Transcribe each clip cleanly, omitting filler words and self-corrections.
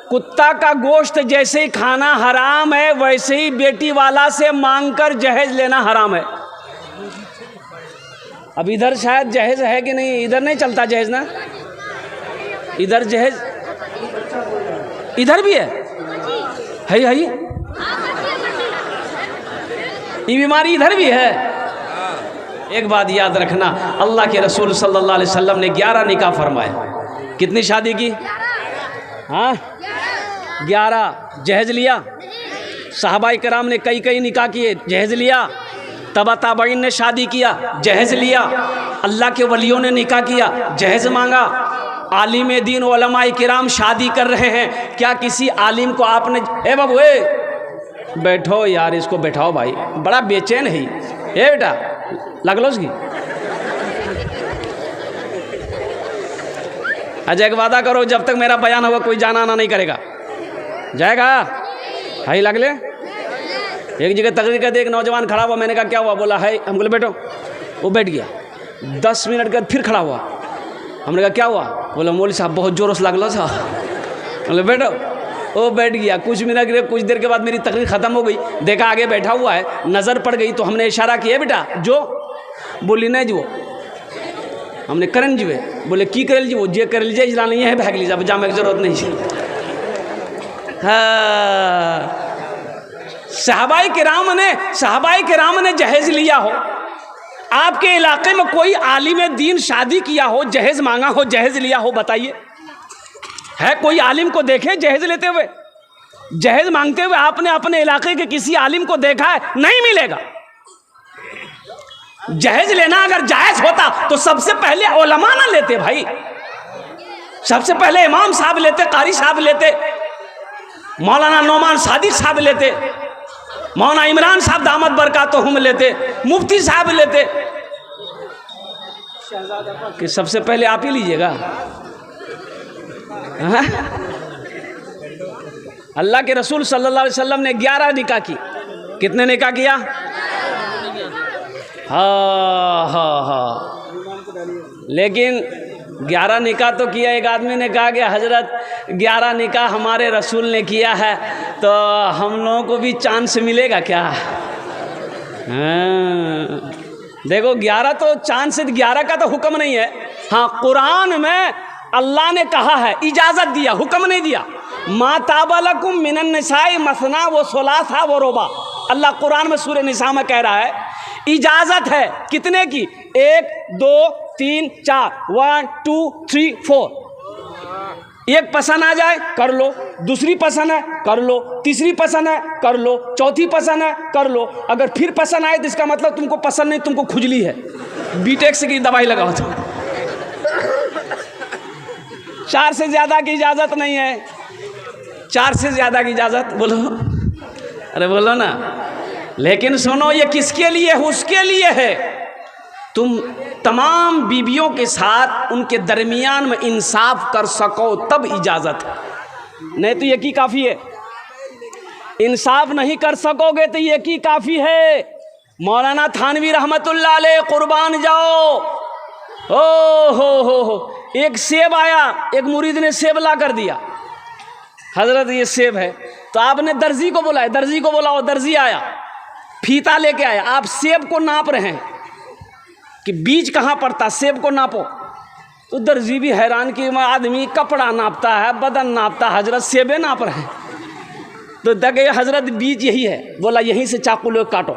कुत्ता का गोश्त जैसे ही खाना हराम है, वैसे ही बेटी वाला से मांगकर जहेज लेना हराम है। अब इधर शायद जहेज है कि नहीं, इधर नहीं चलता जहेज ना, इधर जहेज, इधर भी है ये बीमारी इधर भी है। एक बात याद रखना, अल्लाह के रसूल सल्लल्लाहु अलैहि वसल्लम ने 11 निकाह फरमाए। कितनी शादी की? हाँ 11। जहेज लिया? सहाबाई कराम ने कई निकाह किए, जहेज लिया। तबा ताबईन ने शादी किया, जहेज लिया। अल्लाह के वलियों ने निकाह किया, जहेज मांगा। आलिम दीन उलमाए किराम शादी कर रहे हैं, क्या किसी आलिम को आपने ए बाबू बैठो यार, इसको बैठाओ भाई, बड़ा बेचैन है ये बेटा, लग लो उसकी। अच्छा एक वादा करो, जब तक मेरा बयान होगा कोई जाना आना नहीं करेगा, जाएगा? हाई लग ले। एक जगह तकरीर का एक नौजवान खड़ा हुआ, मैंने कहा क्या हुआ? बोला है, हम बोले बैठो। वो बैठ गया। 10 मिनट के बाद फिर खड़ा हुआ, हमने कहा क्या हुआ? बोला मौलवी साहब बहुत जोरों से लगलो था। बोले बैठो। वो बैठ गया। कुछ देर के बाद मेरी तकरीर ख़त्म हो गई, देखा आगे बैठा हुआ है, नज़र पड़ गई तो हमने इशारा किया, बेटा जो। बोली नहीं जो, हमने करन जीवे। बोले की करल जीवो? जे करल जे इजला नहीं है, भाग लीजिए, अब जाने की जरूरत नहीं है। हाँ, सहाबाए किराम ने जहेज लिया हो, आपके इलाके में कोई आलिम दीन शादी किया हो, जहेज मांगा हो, जहेज लिया हो, बताइए है कोई आलिम को देखे जहेज लेते हुए, जहेज मांगते हुए? आपने अपने इलाके के किसी आलिम को देखा है? नहीं मिलेगा। जहेज लेना अगर जायज होता तो सबसे पहले उलमा ना लेते भाई, सबसे पहले इमाम साहब लेते, कारी साहब लेते, मौलाना नौमान सादिक साहब लेते, मौलाना इमरान साहब दामद बरकातहुम लेते, मुफ्ती साहब लेते, कि सबसे पहले आप ही लीजिएगा? अल्लाह के रसूल सल्लल्लाहु अलैहि वसल्लम ने 11 निकाह की। कितने निकाह किया? हाँ। लेकिन 11 निकाह तो किया। एक आदमी ने कहा कि हजरत 11 निकाह हमारे रसूल ने किया है, तो हम लोगों को भी चांस मिलेगा क्या? हाँ। देखो 11 तो चांस, 11 का तो हुक्म नहीं है। हाँ, कुरान में अल्लाह ने कहा है, इजाज़त दिया, हुक्म नहीं दिया। मा ताबलकुम मिनन निसाई मसना व सुलासा व रुबा, अल्लाह कुरान में सूरह निसा में कह रहा है, इजाज़त है कितने की? 1 2 3 4, 1 2 3 4। एक पसंद आ जाए कर लो, दूसरी पसंद है कर लो, तीसरी पसंद है कर लो, चौथी पसंद है कर लो। अगर फिर पसंद आए तो इसका मतलब तुमको पसंद नहीं, तुमको खुजली है, बीटेक्स की दवाई लगाओ। तो 4 से ज़्यादा की इजाज़त नहीं है। 4 से ज़्यादा की इजाज़त बोलो, अरे बोलो ना। लेकिन सुनो, ये किसके लिए है? उसके लिए है तुम तमाम बीवियों के साथ उनके दरमियान में इंसाफ कर सको, तब इजाज़त है। नहीं तो ये की काफ़ी है। इंसाफ नहीं कर सकोगे तो ये की काफ़ी है। मौलाना थानवी रहमतुल्लाह अलैह कुर्बान जाओ। ओ हो, एक सेब आया, एक मुरीद ने सेब ला कर दिया, हजरत ये सेब है। तो आपने दर्जी को बुलाया, दर्जी को बुलाओ, दर्जी आया, फीता लेके आया। आप सेब को नाप रहे हैं कि बीज कहाँ पड़ता, सेब को नापो। तो दर्जी भी हैरान कि आदमी कपड़ा नापता है, बदन नापता, हजरत सेबे नाप रहे हैं। तो दगे हजरत बीज यही है, बोला यहीं से चाकू लोग काटो।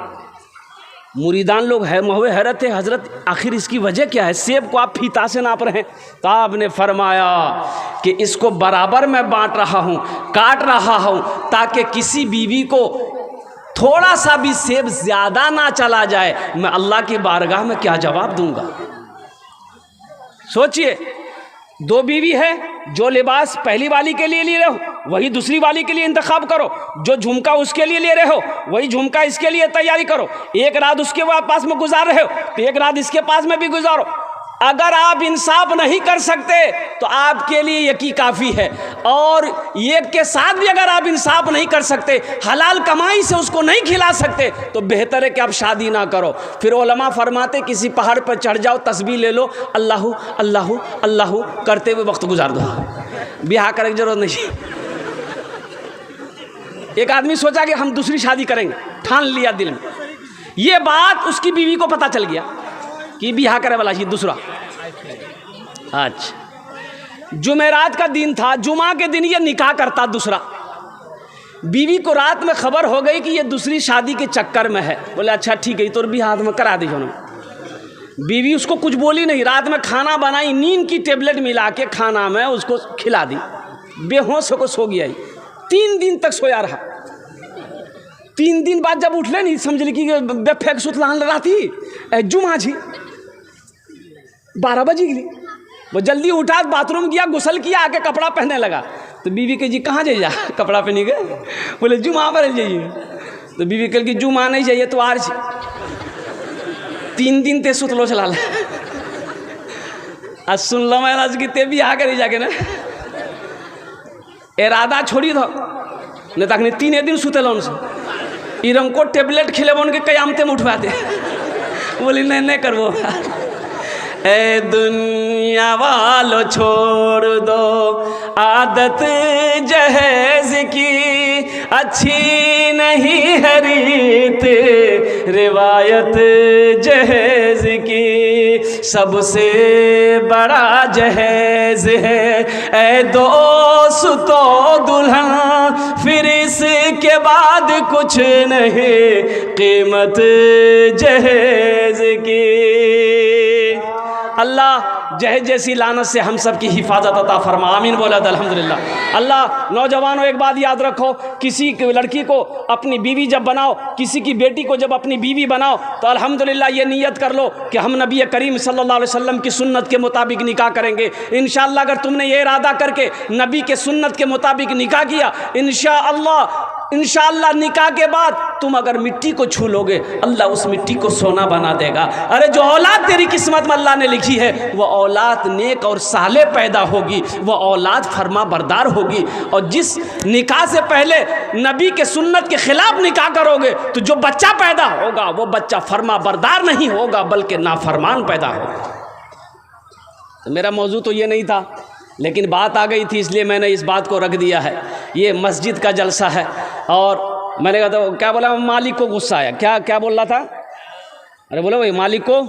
मुरीदान लोग है महुए हैरत है, हजरत आखिर इसकी वजह क्या है? सेब को आप फीता से नाप रहे हैं। तो आपने फरमाया कि इसको बराबर मैं बांट रहा हूँ, काट रहा हूँ, ताकि किसी बीवी को थोड़ा सा भी सेब ज़्यादा ना चला जाए। मैं अल्लाह की बारगाह में क्या जवाब दूंगा? सोचिए, 2 बीवी है, जो लिबास पहली वाली के लिए ले रहे हो वही दूसरी वाली के लिए इंतखाब करो, जो झुमका उसके लिए ले रहे हो वही झुमका इसके लिए तैयारी करो। एक रात उसके पास में गुजार रहे हो तो एक रात इसके पास में भी गुजारो। अगर आप इंसाफ नहीं कर सकते तो आपके लिए यकी काफ़ी है। और एक के साथ भी अगर आप इंसाफ नहीं कर सकते, हलाल कमाई से उसको नहीं खिला सकते, तो बेहतर है कि आप शादी ना करो। फिर उलमा फरमाते किसी पहाड़ पर चढ़ जाओ, तस्बीह ले लो, अल्लाहु अल्लाहु अल्लाहु करते हुए वक्त गुजार दो, ब्याह करने की जरूरत नहीं। एक आदमी सोचा कि हम दूसरी शादी करेंगे, ठान लिया दिल में। ये बात उसकी बीवी को पता चल गया कि बिहा करे वाला ही दूसरा। अच्छा, जुमेरात का दिन था, जुमा के दिन ये निकाह करता दूसरा। बीवी को रात में खबर हो गई कि ये दूसरी शादी के चक्कर में है। बोले अच्छा ठीक है, तो भी हाथ में करा दीजिए ना। बीवी उसको कुछ बोली नहीं, रात में खाना बनाई, नींद की टेबलेट मिला के खाना में उसको खिला दी, बेहोश होकर सो गया। 3 दिन तक सोया रहा। 3 दिन बाद जब उठले नहीं, समझ ली कि बेफेक सुतलान राती जुमा जी 12 बजे गई। वो जल्दी उठा, बाथरूम गया, गुसल किया, आके कपड़ा पहनने लगा। तो बीवी के जी कहाँ जाइए, कपड़ा पहनी गए। बोले जुमा पर जाइए। तो बीवी कल की जुमा नहीं चाहिए तो आज 3 दिन ते सुतलो चला ले। आज सुन लो महाराज की ते भी आ कर जाके ना इरादा छोड़ी दो नहीं तक 3 दिन सुते लो उनसे। इरंग को टेबलेट खिले उनके कयामते में उठवाते। बोली नहीं करवो। ए दुनिया वालों छोड़ दो आदत जहेज की, अच्छी नहीं है रीत रिवायत जहेज की, सबसे बड़ा जहेज है ए दोस्तों दुल्हन, फिर इसके बाद कुछ नहीं कीमत जहेज की। अल्लाह जहेज जैसी लानत से हम सब की हिफाजत अता फरमा, आमीन बोला अल्हम्दुलिल्लाह। अल्लाह नौजवानों एक बात याद रखो, किसी लड़की को अपनी बीवी जब बनाओ, किसी की बेटी को जब अपनी बीवी बनाओ तो अल्हम्दुलिल्लाह ये नियत कर लो कि हम नबी करीम सल्लल्लाहु अलैहि वसल्लम की सुन्नत के मुताबिक निकाह करेंगे। इंशाअल्लाह अगर तुमने ये इरादा करके नबी के सुन्नत के मुताबिक निकाह किया, इंशाअल्लाह निकाह के बाद तुम अगर मिट्टी को छू लोगे, अल्लाह उस मिट्टी को सोना बना देगा। अरे जो औलाद तेरी किस्मत में अल्लाह ने लिखी है वो औलाद नेक और साले पैदा होगी, वो औलाद फरमा बरदार होगी। और जिस निकाह से पहले नबी के सुन्नत के खिलाफ निकाह करोगे तो जो बच्चा पैदा होगा वो बच्चा फरमा बरदार नहीं होगा बल्कि नाफरमान पैदा होगा। तो मेरा मौजू तो ये नहीं था, लेकिन बात आ गई थी इसलिए मैंने इस बात को रख दिया है। ये मस्जिद का जलसा है और मैंने कहा तो क्या बोला, मालिक को गुस्सा आया। क्या बोल रहा था? अरे बोलो भाई, मालिक को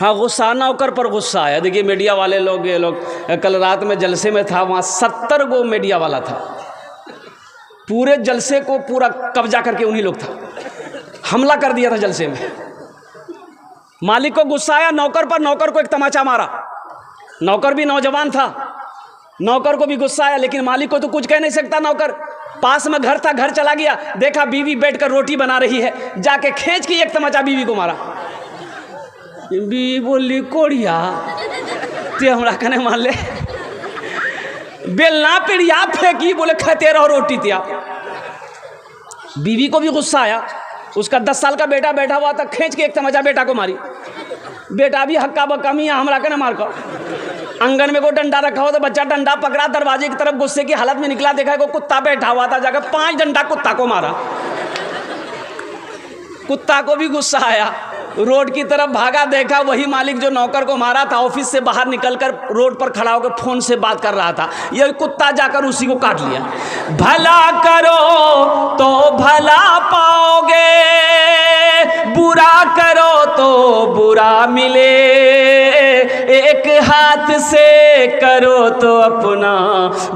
हाँ गुस्सा, नौकर पर गुस्सा आया। देखिए मीडिया वाले लोग, ये लोग कल रात में जलसे में था, वहाँ 70 गो मीडिया वाला था। पूरे जलसे को पूरा कब्जा करके उन्हीं लोग था, हमला कर दिया था जलसे में। मालिक को गुस्सा आया नौकर पर, नौकर को एक तमाचा मारा। नौकर भी नौजवान था, नौकर को भी गुस्सा आया, लेकिन मालिक को तो कुछ कह नहीं सकता। नौकर पास में घर था, घर चला गया, देखा बीवी बैठकर रोटी बना रही है, जाके खींच के एक तमाचा बीवी को मारा। बीवी बोली कोड़िया ते हमरा कने मान ले, बेलना पिड़िया फेंकी, बोले खाते रहो रोटी त्या। बीवी को भी गुस्सा आया, उसका 10 साल का बेटा बैठा हुआ था, खींच के एक तमाचा बेटा को मारी। बेटा भी हक्का बक्का मियाँ हमरा कने मार कर। आंगन में को डंडा रखा हो तो बच्चा डंडा पकड़ा, दरवाजे की तरफ गुस्से की हालत में निकला, देखा को कुत्ता बैठा हुआ था, जाकर 5 डंडा कुत्ता को मारा। कुत्ता को भी गुस्सा आया, रोड की तरफ भागा, देखा वही मालिक जो नौकर को मारा था ऑफिस से बाहर निकलकर रोड पर खड़ा होकर फोन से बात कर रहा था। ये कुत्ता जाकर उसी को काट लिया। भला करो तो भला पाओगे, बुरा करो तो बुरा मिले, एक हाथ से करो तो अपना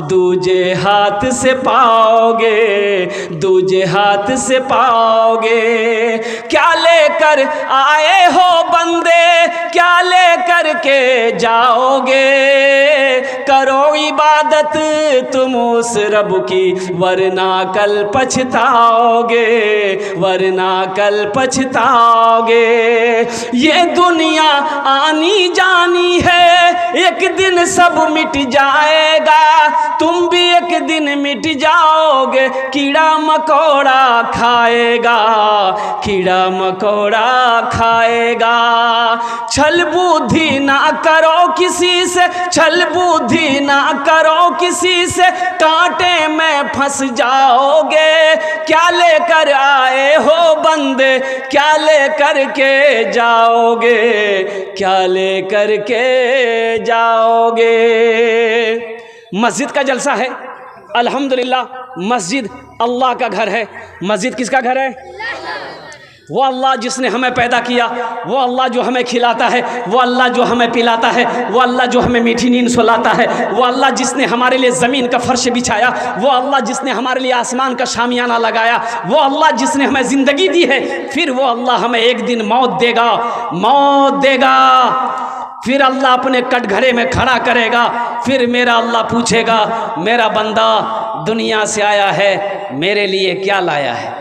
दूजे हाथ से पाओगे, दूजे हाथ से पाओगे। क्या लेकर आए हो बंदे, क्या लेकर के जाओगे, करो इबादत तुम उस रब की, वरना कल पछताओगे, वरना कल पछताओगे। ये दुनिया आनी जानी है, एक दिन सब मिट जाएगा, तुम भी एक दिन मिट जाओगे। कीड़ा मकोड़ा खाएगा, कीड़ा मकोड़ा खाएगा। छल बुद्धि ना करो किसी से, छल बुद्धि ना करो किसी से, कांटे में फंस जाओगे। क्या लेकर आए हो बंदे, क्या लेकर के जाओगे, क्या लेकर के जाओगे। मस्जिद का जलसा है अल्हम्दुलिल्लाह। मस्जिद अल्लाह का घर है। मस्जिद किसका घर है? वो अल्लाह जिसने हमें पैदा किया, वो अल्लाह जो हमें खिलाता है, वो अल्लाह जो हमें पिलाता है, वो अल्लाह जो हमें मीठी नींद सुलाता है, वो अल्लाह जिसने हमारे लिए ज़मीन का फर्श बिछाया, वो अल्लाह जिसने हमारे लिए आसमान का शामियाना लगाया, वो अल्लाह जिसने हमें ज़िंदगी दी है। फिर वो अल्लाह हमें एक दिन मौत देगा। फिर अल्लाह अपने कटघरे में खड़ा करेगा। फिर मेरा अल्लाह पूछेगा, मेरा बंदा दुनिया से आया है, मेरे लिए क्या लाया है?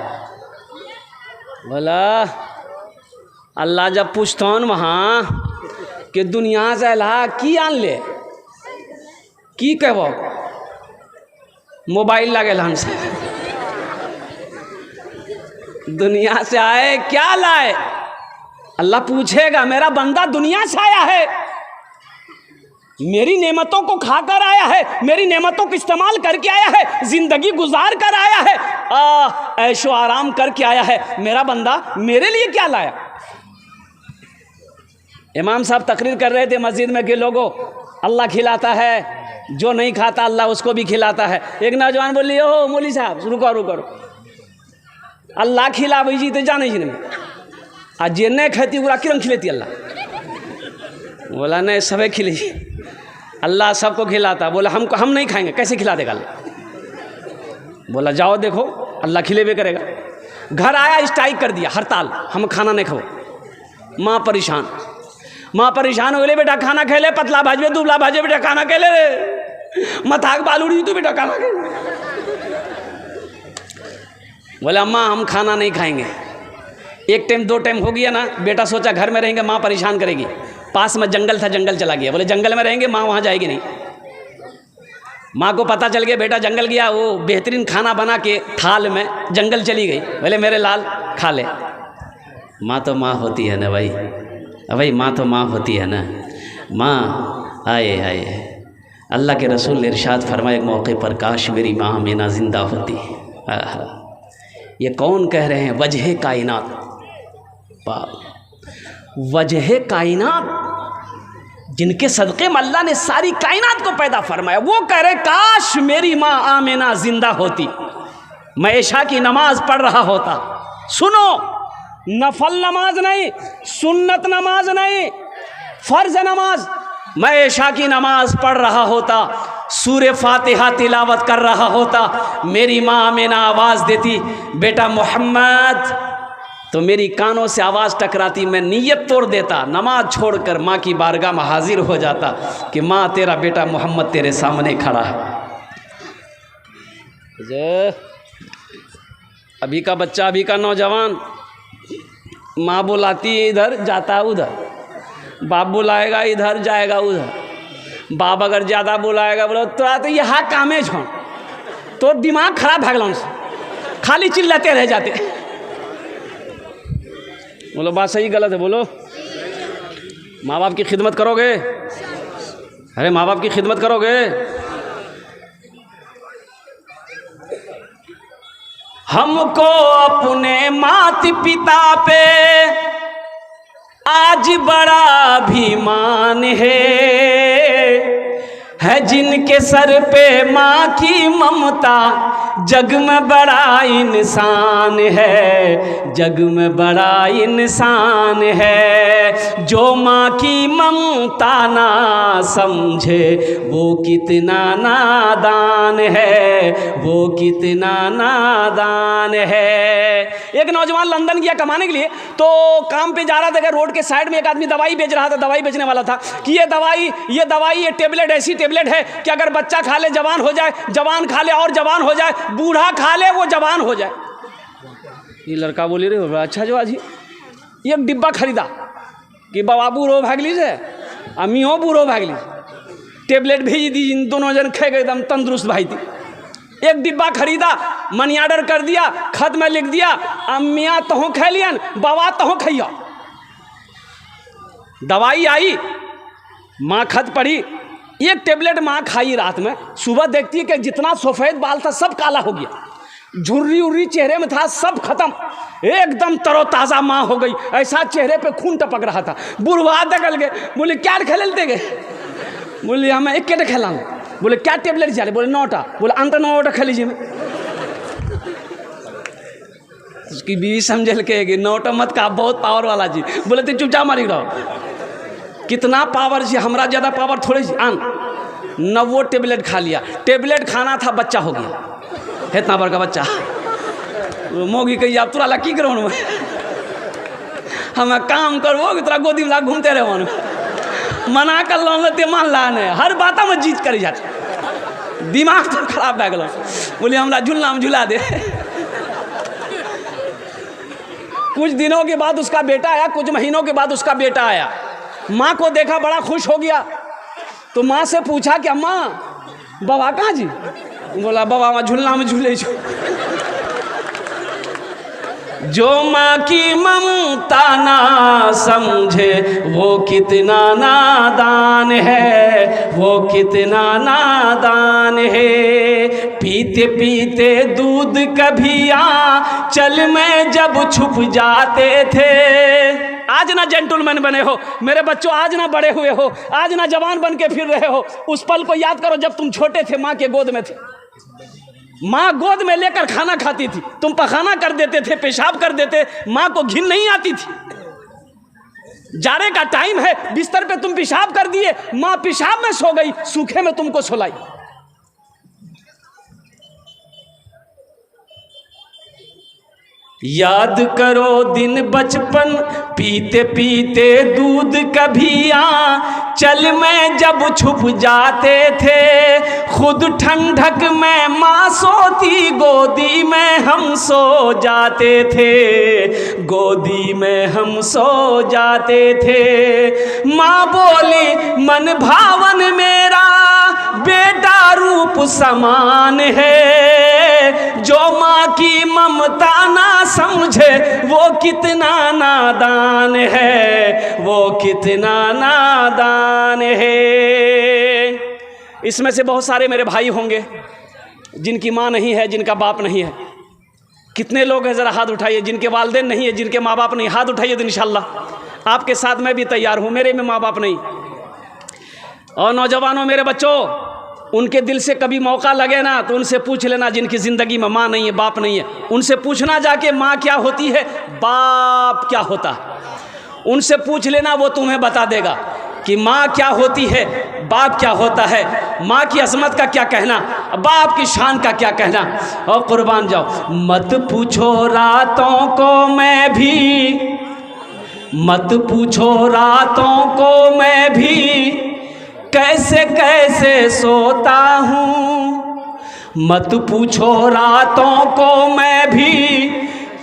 बोला अल्लाह जब पूछता हूँ वहाँ कि दुनिया से अल्लाह की आन ले, की कहबो? मोबाइल लगे हमसे दुनिया से आए क्या लाए? अल्लाह पूछेगा, मेरा बंदा दुनिया से आया है, मेरी नेमतों को खाकर आया है, मेरी नेमतों को इस्तेमाल करके आया है, जिंदगी गुजार कर आया है, ऐशो आराम करके आया है, मेरा बंदा मेरे लिए क्या लाया? इमाम साहब तकरीर कर रहे थे मस्जिद में कि लोगों, अल्लाह खिलाता है, जो नहीं खाता अल्लाह उसको भी खिलाता है। एक नौजवान बोली, ओ मौली साहब रुको, अल्लाह खिला जी तो जाने जी नहीं, आज जे नहीं खाती पूरा किरण खिलेती अल्लाह? बोला नहीं, सबे खिले, अल्लाह सबको खिलाता। बोला हम नहीं खाएंगे, कैसे खिला देगा अल्लाह? बोला जाओ देखो, अल्लाह खिलेबे करेगा। घर आया, स्ट्राइक कर दिया, हड़ताल, हम खाना नहीं खाओ। माँ परेशान हो गए, बेटा खाना खेले, पतला भाजबे दुबला भाजे, बेटा खाना खेले रे, मथाक बालूड़ी तू बेटा खाना खेले। बोला अम्मा हम खाना नहीं खाएंगे। एक टाइम 2 टाइम हो गया ना, बेटा सोचा घर में रहेंगे माँ परेशान करेगी, पास में जंगल था, जंगल चला गया। बोले जंगल में रहेंगे, माँ वहाँ जाएगी नहीं। माँ को पता चल गया, बेटा जंगल गया, वो बेहतरीन खाना बना के थाल में जंगल चली गई। बोले मेरे लाल खा ले। माँ तो माँ होती है ना भाई, माँ तो माँ होती है ना। माँ आए अल्लाह के रसूल ने इरशाद फरमाया एक मौके पर, काश मेरी माँ मीना जिंदा होती। ये कौन कह रहे हैं? वजह कायनात, वजह कायनात, जिनके सदक़े में अल्लाह ने सारी कायनात को पैदा फरमाया, वो कह रहे काश मेरी माँ आमिना जिंदा होती, मैं इशा की नमाज पढ़ रहा होता। सुनो, नफल नमाज नहीं, सुन्नत नमाज नहीं, फ़र्ज़ नमाज, मैं इशा की नमाज पढ़ रहा होता, सूरे फातिहा तिलावत कर रहा होता, मेरी माँ आमिना आवाज़ देती बेटा मोहम्मद, तो मेरी कानों से आवाज़ टकराती, मैं नीयत तोड़ देता, नमाज छोड़कर माँ की बारगाह में हाजिर हो जाता कि माँ तेरा बेटा मोहम्मद तेरे सामने खड़ा है। अभी का बच्चा, अभी का नौजवान, माँ बुलाती है इधर जाता उधर, बाप बुलाएगा इधर जाएगा उधर, बाप अगर ज़्यादा बुलाएगा बोलो तोरा तो यहाँ कामे छो, तो दिमाग खराब भगलों से खाली चिल्लाते रह जाते। बोलो बात सही गलत है? बोलो। माँ बाप की खिदमत करोगे? अरे माँ बाप की खिदमत करोगे? हमको अपने माता पिता पे आज बड़ा अभिमान है जिनके सर पे माँ की ममता, जग में बड़ा इंसान है, जग में बड़ा इंसान है। जो माँ की ममता ना समझे वो कितना नादान है, वो कितना नादान है। एक नौजवान लंदन गया कमाने के लिए, तो काम पे जा रहा था, रोड के साइड में एक आदमी दवाई बेच रहा था, दवाई बेचने वाला था कि ये दवाई ये टेबलेट ऐसी टेबलेट है कि अगर बच्चा खा ले जवान हो जाए, जवान खा ले और जवान हो जाए, बूढ़ा खा ले वो जवान हो जाए। ये लड़का बोली रे अच्छा जो आज एक डिब्बा खरीदा कि बाबा बूढ़ो भागली से अम्मी हो बूढ़ो भागली, टेबलेट भेज दी, इन दोनों जन खे गए एकदम तंदुरुस्त भाई थी। एक डिब्बा खरीदा, मनी ऑर्डर कर दिया, खत में लिख दिया अम्मिया तहों खा लियन, बाबा तहों खैया। दवाई आई, माँ खत पढ़ी, एक टेबलेट माँ खाई रात में, सुबह देखती है कि जितना सफ़ेद बाल था सब काला हो गया, झुर्री उर्री चेहरे में था सब खत्म, एकदम तरोताज़ा माँ हो गई, ऐसा चेहरे पे खून टपक रहा था। बुढ़वा दगल गए, बोले क्या खेलते गए? बोले हमें एक केटे खेला। बोले क्या टेबलेट जा रहे? बोले 9टा। बोले अंत 9टा खा लीजिए। उसकी बीवी समझ के कि नोटो मत का बहुत पावर वाला जी। बोले तो चुपचाप मारी रहो, कितना पावर जी, हमारा ज़्यादा पावर थोड़ी सी आन न। वो टेबलेट खा लिया, टेबलेट खाना था, बच्चा हो गया, इतना बड़ा बच्चा। मोगी कही आप तुरा की करो हम काम करवो तोरा गोदी में घूमते रहो, मना कर लो ते मान ला ने, हर बात में जीत कर जाते, दिमाग तो खराब भै गलो। बोले हमरा झूलना में झूला दे। कुछ दिनों के बाद उसका बेटा आया, कुछ महीनों के बाद उसका बेटा आया, माँ को देखा बड़ा खुश हो गया। तो माँ से पूछा कि अम्मा बाबा कहाँ जी? बोला बाबा वहाँ झूलना में झूले छो। जो माँ की ममता ना समझे वो कितना नादान है, वो कितना नादान है। पीते पीते दूध कभी आंचल में जब छुप जाते थे। आज ना जेंटलमैन बने हो मेरे बच्चों, आज ना बड़े हुए हो, आज ना जवान बन के फिर रहे हो। उस पल को याद करो जब तुम छोटे थे, माँ के गोद में थे, माँ गोद में लेकर खाना खाती थी, तुम पखाना कर देते थे, पेशाब कर देते, माँ को घिन नहीं आती थी। जाड़े का टाइम है, बिस्तर पे तुम पेशाब कर दिए, माँ पेशाब में सो गई, सूखे में तुमको सुलाई। याद करो दिन बचपन, पीते पीते दूध कभी आंचल में जब छुप जाते थे। खुद ठंडक में माँ सोती, गोदी में हम सो जाते थे, गोदी में हम सो जाते थे। माँ बोली मन भावन मेरा बेटा रूप समान है। जो माँ की ममता ना समझे वो कितना नादान है, वो कितना नादान है। इसमें से बहुत सारे मेरे भाई होंगे जिनकी माँ नहीं है, जिनका बाप नहीं है। कितने लोग हैं ज़रा हाथ उठाइए जिनके वालिदैन नहीं है, जिनके माँ बाप नहीं। हाथ उठाइए तो इंशाल्लाह आपके साथ मैं भी तैयार हूँ, मेरे में माँ बाप नहीं। और नौजवानों मेरे बच्चों, उनके दिल से कभी मौका लगे ना तो उनसे पूछ लेना जिनकी ज़िंदगी में माँ नहीं है, बाप नहीं है, उनसे पूछना जाके माँ क्या होती है, बाप क्या होता है। उनसे पूछ लेना, वो तुम्हें बता देगा कि माँ क्या होती है, बाप क्या होता है, माँ की अजमत का क्या कहना, बाप की शान का क्या कहना। और कुर्बान जाओ, मत पूछो रातों को मैं भी, मत पूछो रातों को मैं भी कैसे कैसे सोता हूँ। मत पूछो रातों को मैं भी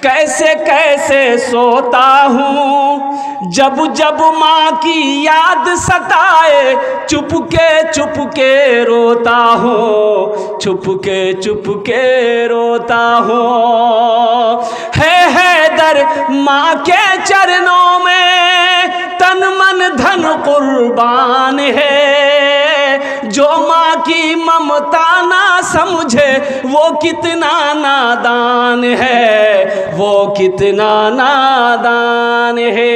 कैसे कैसे सोता हूँ। जब जब माँ की याद सताए चुपके रोता हूँ, चुपके रोता हूँ। है दर माँ के चरणों में तन मन धन कुर्बान है। जो माँ की ममता ना समझे वो कितना नादान है, वो कितना नादान है।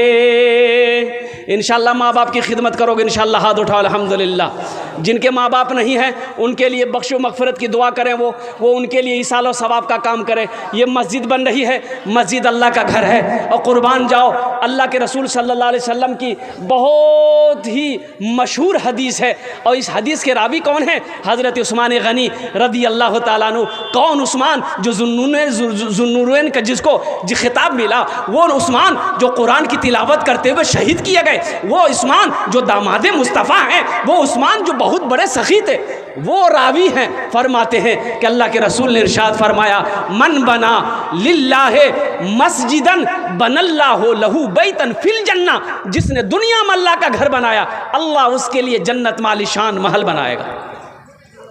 इंशाल्लाह माँ बाप की खिदमत करोगे इंशाल्लाह। हाथ उठाओ अल्हम्दुलिल्लाह। जिनके माँ बाप नहीं हैं उनके लिए बख्शो मगफिरत की दुआ करें, वो उनके लिए ईसाल और सवाब का काम करें। ये मस्जिद बन रही है, मस्जिद अल्लाह का घर है। और कुर्बान जाओ, अल्लाह के रसूल सल्लल्लाहु अलैहि वसल्लम की बहुत ही मशहूर हदीस है, और इस हदीस के रावी कौन है, हज़रत उस्मान गनी रदी अल्लाह ताला अन्हु। कौन उस्मान, जो ज़ुन्नूरैन का जिसको खिताब मिला, वो उस्मान जो कुरान की तिलावत करते हुए शहीद किए गए, वो उस्मान जो दामादे मुस्तफ़ा हैं, वो उस्मान जो बहुत बड़े सखी थे, वो रावी हैं। फरमाते हैं कि अल्लाह के रसूल ने इरशाद फरमाया, मन बना लिल्लाहे मस्जिदन बनल्लाहु लहू बैतन फिल जन्ना। जिसने दुनिया में अल्लाह का घर बनाया, अल्लाह उसके लिए जन्नत में आलीशान महल बनाएगा।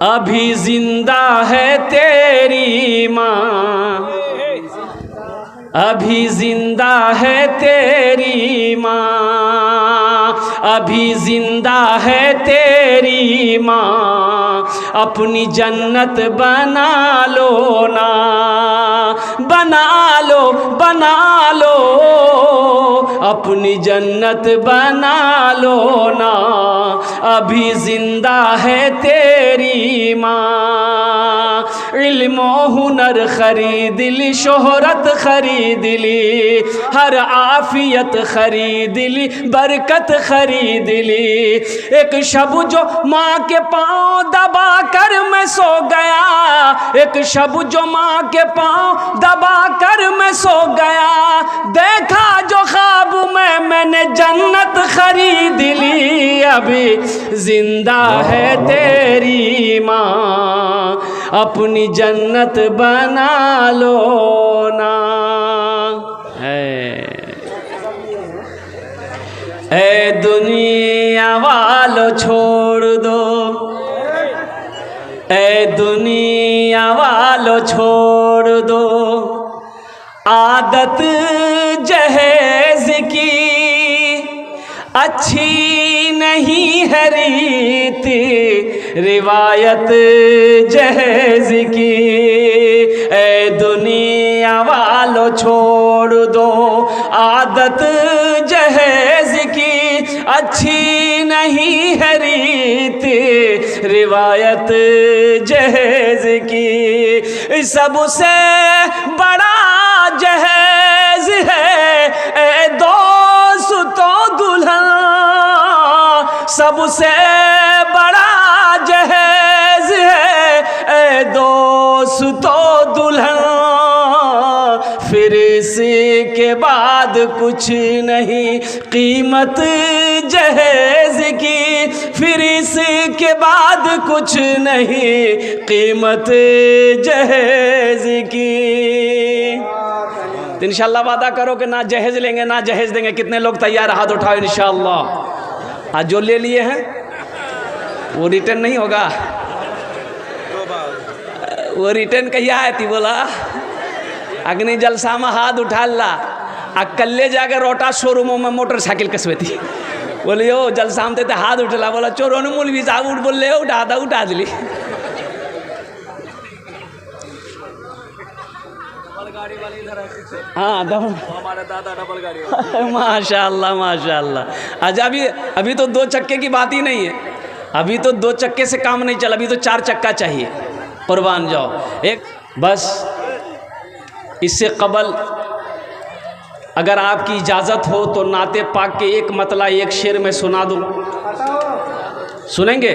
अभी जिंदा है तेरी माँ, अभी जिंदा है तेरी माँ, अभी जिंदा है तेरी माँ, अपनी जन्नत बना लो ना, बना लो बना लो, अपनी जन्नत बना लो ना, अभी जिंदा है तेरी माँ। इल्म हुनर खरीद ली, शोहरत खरीद ली, हर आफियत खरीद ली, बरकत खरीद ली। एक शब जो माँ के पाँव दबा कर मैं सो गया, एक शब जो माँ के पाँव दबा कर मैं सो गया, देखा जो ख्वाब में मैंने जन्नत खरीद ली, अभी जिंदा है तेरी माँ, अपनी जन्नत बना लो ना। ऐ दुनिया वालों छोड़ दो, ऐ दुनिया वालों छोड़ दो, आदत जहेज की अच्छी नहीं है रीति, रिवायत जहेज की। ऐ दुनिया वालों छोड़ दो, आदत जहेज की अच्छी नहीं है रीति, रिवायत जहेज की। सबसे बड़ा जहेज है ए दोस्तों दुल्हन, सबसे बड़ा जहेज है ए दोस्तों दुल्हन, फिर इसके बाद कुछ नहीं कीमत जहेज की, फिर इसके बाद कुछ नहीं कीमत जहेज की। तो इंशाल्लाह वादा करो कि ना जहेज लेंगे ना जहेज देंगे। कितने लोग तैयार, हाथ उठाओ इंशाल्लाह। आज जो ले लिए हैं वो रिटर्न नहीं होगा, वो रिटर्न कहिया है थी बोला अग्नि जलसा में हाथ उठा ला, कल्ले जाकर रोटा शोरूमों में मोटरसाइकिल कसवे थी, बोले ओ जलसा में ते हाथ उठला, बोला चोरों ने मूल भी साहब उठ बोल ले उठा दिली। हाँ हमारे दादा डबल गाड़ी माशाल्लाह माशाल्लाह। आज अभी तो दो चक्के की बात ही नहीं है, अभी तो दो चक्के से काम नहीं चला, अभी तो चार चक्का चाहिए। कुर्बान जाओ। एक बस इससे कबल अगर आपकी इजाज़त हो तो नाते पाक के एक मतला एक शेर में सुना दूँ, सुनेंगे?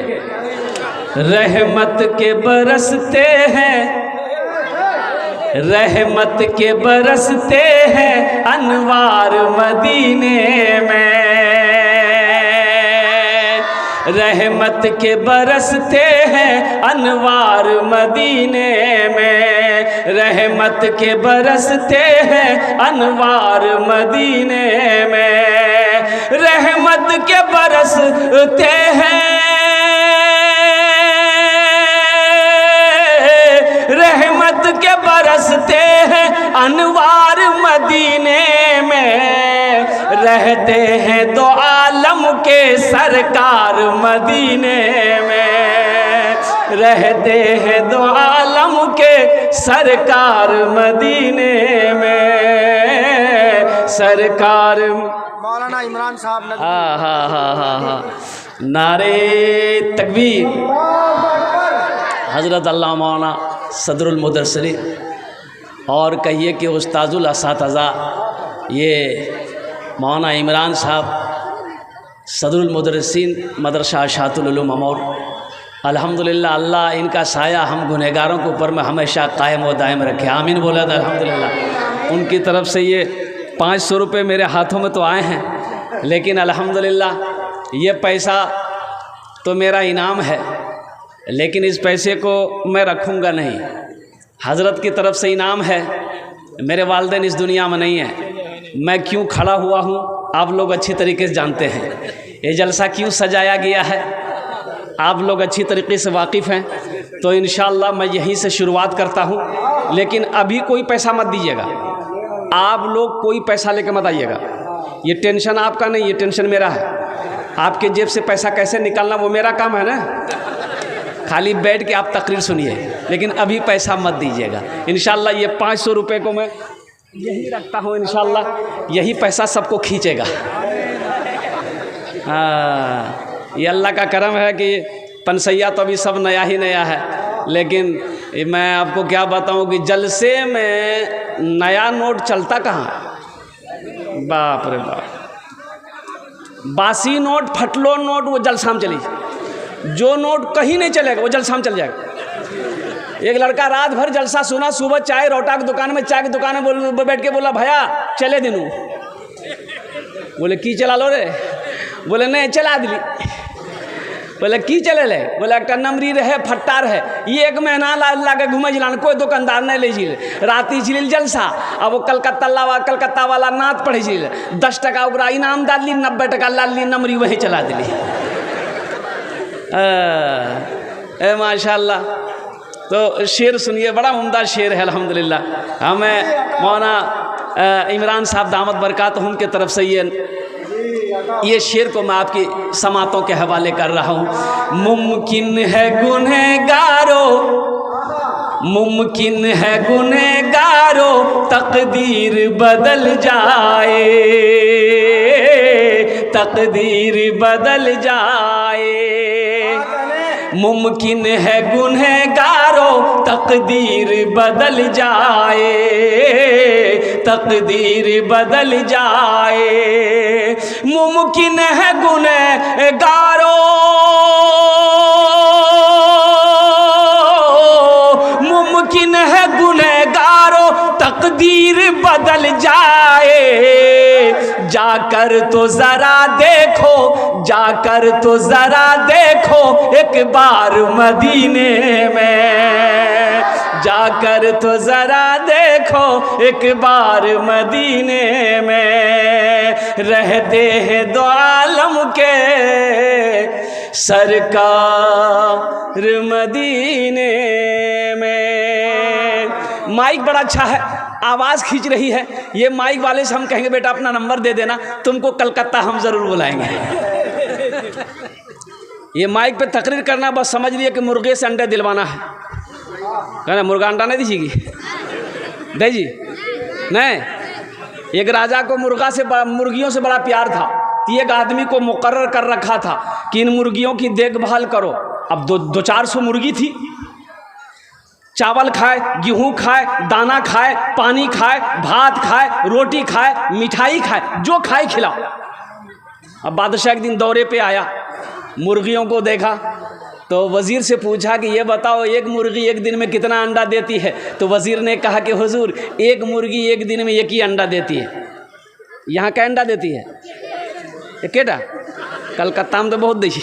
रहमत के बरसते हैं, रहमत के बरसते हैं अनवार मदीने में, रहमत के बरसते हैं अनवार मदीने में, रहमत के बरसते हैं अनवार मदीने में, रहमत के बरसते हैं, रहमत के बरसते हैं अनवार मदीने में, रहते हैं दो आलम के सरकार मदीने में, रहते हैं दो आलम के सरकार मदीने में, सरकार मौलाना इमरान साहब। हाँ नारे तकबीर। हज़रत अल्लाह मौलाना सदरुल मुदर्सिरीन और कहिए कि उस्ताजुल असातिज़ा ये मौलाना इमरान साहब सदरुल मुदर्सिरीन मदरसा शातुल उलूम अमौर, अल्हम्दुलिल्लाह अल्लाह इनका साया हम गुनहगारों के ऊपर में हमेशा कायम व दायम रखे, आमीन बोला था अल्हम्दुलिल्लाह। उनकी तरफ से ये 500 रुपये मेरे हाथों में तो आए हैं, लेकिन अल्हम्दुलिल्लाह ये पैसा तो मेरा इनाम है, लेकिन इस पैसे को मैं रखूँगा नहीं, हज़रत की तरफ से इनाम है। मेरे वालिदैन इस दुनिया में नहीं है, मैं क्यों खड़ा हुआ हूँ आप लोग अच्छी तरीके से जानते हैं, ये जलसा क्यों सजाया गया है आप लोग अच्छी तरीके से वाकिफ़ हैं। तो इंशाअल्लाह मैं यहीं से शुरुआत करता हूँ, लेकिन अभी कोई पैसा मत दीजिएगा, आप लोग कोई पैसा लेकर मत आइएगा, ये टेंशन आपका नहीं, ये टेंशन मेरा है। आपके जेब से पैसा कैसे निकालना वो मेरा काम है ना। खाली बैठ के आप तकरीर सुनिए, लेकिन अभी पैसा मत दीजिएगा। इंशाल्लाह ये 500 रुपये को मैं यही रखता हूँ, इंशाल्लाह यही पैसा सबको खींचेगा। हाँ, ये अल्लाह का करम है कि पनसैया तो अभी सब नया ही नया है, लेकिन मैं आपको क्या बताऊँ कि जलसे में नया नोट चलता कहाँ, बाप रे बाप। बासी नोट, फटलो नोट वो जलसा में चली, जो नोट कहीं नहीं चलेगा वो जलसा में चल जाएगा। एक लड़का रात भर जलसा सुना, सुबह चाय रोटा की दुकान में, चाय की दुकान में बैठ के बोला भैया चले दिनू। बोले की चला लो रे? बोले नहीं चला दिली। बोले की चले ले? बोले एक नमरी रहे फट्टा रहे, ये 1 महीना ला के घूमे जिलान, कोई दुकानदार नहीं ले जिल। राती जिल जलसा, अब वो कलकत्ता वाला नात पढ़े जिल, 10 टका ओकरा इनाम डाली, 90 टका लाली, नमरी वही चला दिली। माशाल्लाह। तो शेर सुनिए, बड़ा उम्दा शेर है अल्हम्दुलिल्लाह। हमें मौलाना इमरान साहब दामत बरकातहुम की तरफ से ये शेर को मैं आपकी समातों के हवाले कर रहा हूँ। मुमकिन है गुनहगारो, मुमकिन है गुनहगारो, तकदीर बदल जाए, तकदीर बदल जाए। मुमकिन है गुनहगारो, तकदीर बदल जाए, तकदीर बदल जाए। मुमकिन है गुनहगारो, मुमकिन है गुनहगारो, तकदीर बदल जाए। जाकर तो जरा देखो, जाकर तो जरा देखो एक बार मदीने में, जाकर तो जरा देखो एक बार मदीने में। रहते हैं दो आलम के सरकार मदीने में। माइक बड़ा अच्छा है, आवाज़ खींच रही है। ये माइक वाले से हम कहेंगे बेटा अपना नंबर दे देना, तुमको कलकत्ता हम ज़रूर बुलाएंगे। ये माइक पे तकरीर करना, बस समझ लिए कि मुर्गे से अंडे दिलवाना है। कहना मुर्गा अंडा नहीं दीजिएगी, दे जी नहीं। एक राजा को मुर्गियों से बड़ा प्यार था, तो एक आदमी को मुकर्रर कर रखा था कि इन मुर्गियों की देखभाल करो। अब 200-400 मुर्गी थी, चावल खाए, गेहूँ खाए, दाना खाए, पानी खाए, भात खाए, रोटी खाए, मिठाई खाए, जो खाए खिलाओ। अब बादशाह एक दिन दौरे पे आया, मुर्गियों को देखा तो वज़ीर से पूछा कि ये बताओ एक मुर्गी एक दिन में कितना अंडा देती है? तो वज़ीर ने कहा कि हुजूर एक मुर्गी एक दिन में 1 ही अंडा देती है। यहाँ क्या अंडा देती है? एकेटा, कलकत्ता में तो बहुत देती।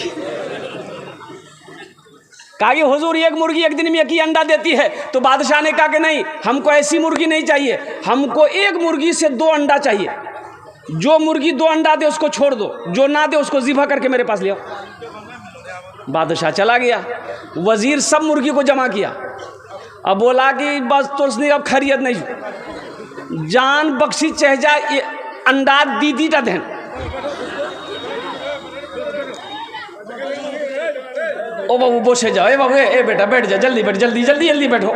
कहा कि हुजूर एक मुर्गी एक दिन में 1 ही अंडा देती है। तो बादशाह ने कहा कि नहीं, हमको ऐसी मुर्गी नहीं चाहिए, हमको एक मुर्गी से 2 अंडा चाहिए। जो मुर्गी 2 अंडा दे उसको छोड़ दो, जो ना दे उसको ज़िबा करके मेरे पास ले आओ। बादशाह चला गया, वज़ीर सब मुर्गी को जमा किया। अब बोला कि बस तो उसने अब खैरियत नहीं, जान बख्शी चह जाए अंडा दीदी टा देन। ओ बाबू बोसे जाओ, ए बाबू ए बेटा बैठ जा, जल्दी बैठ, जल्दी जल्दी जल्दी बैठो,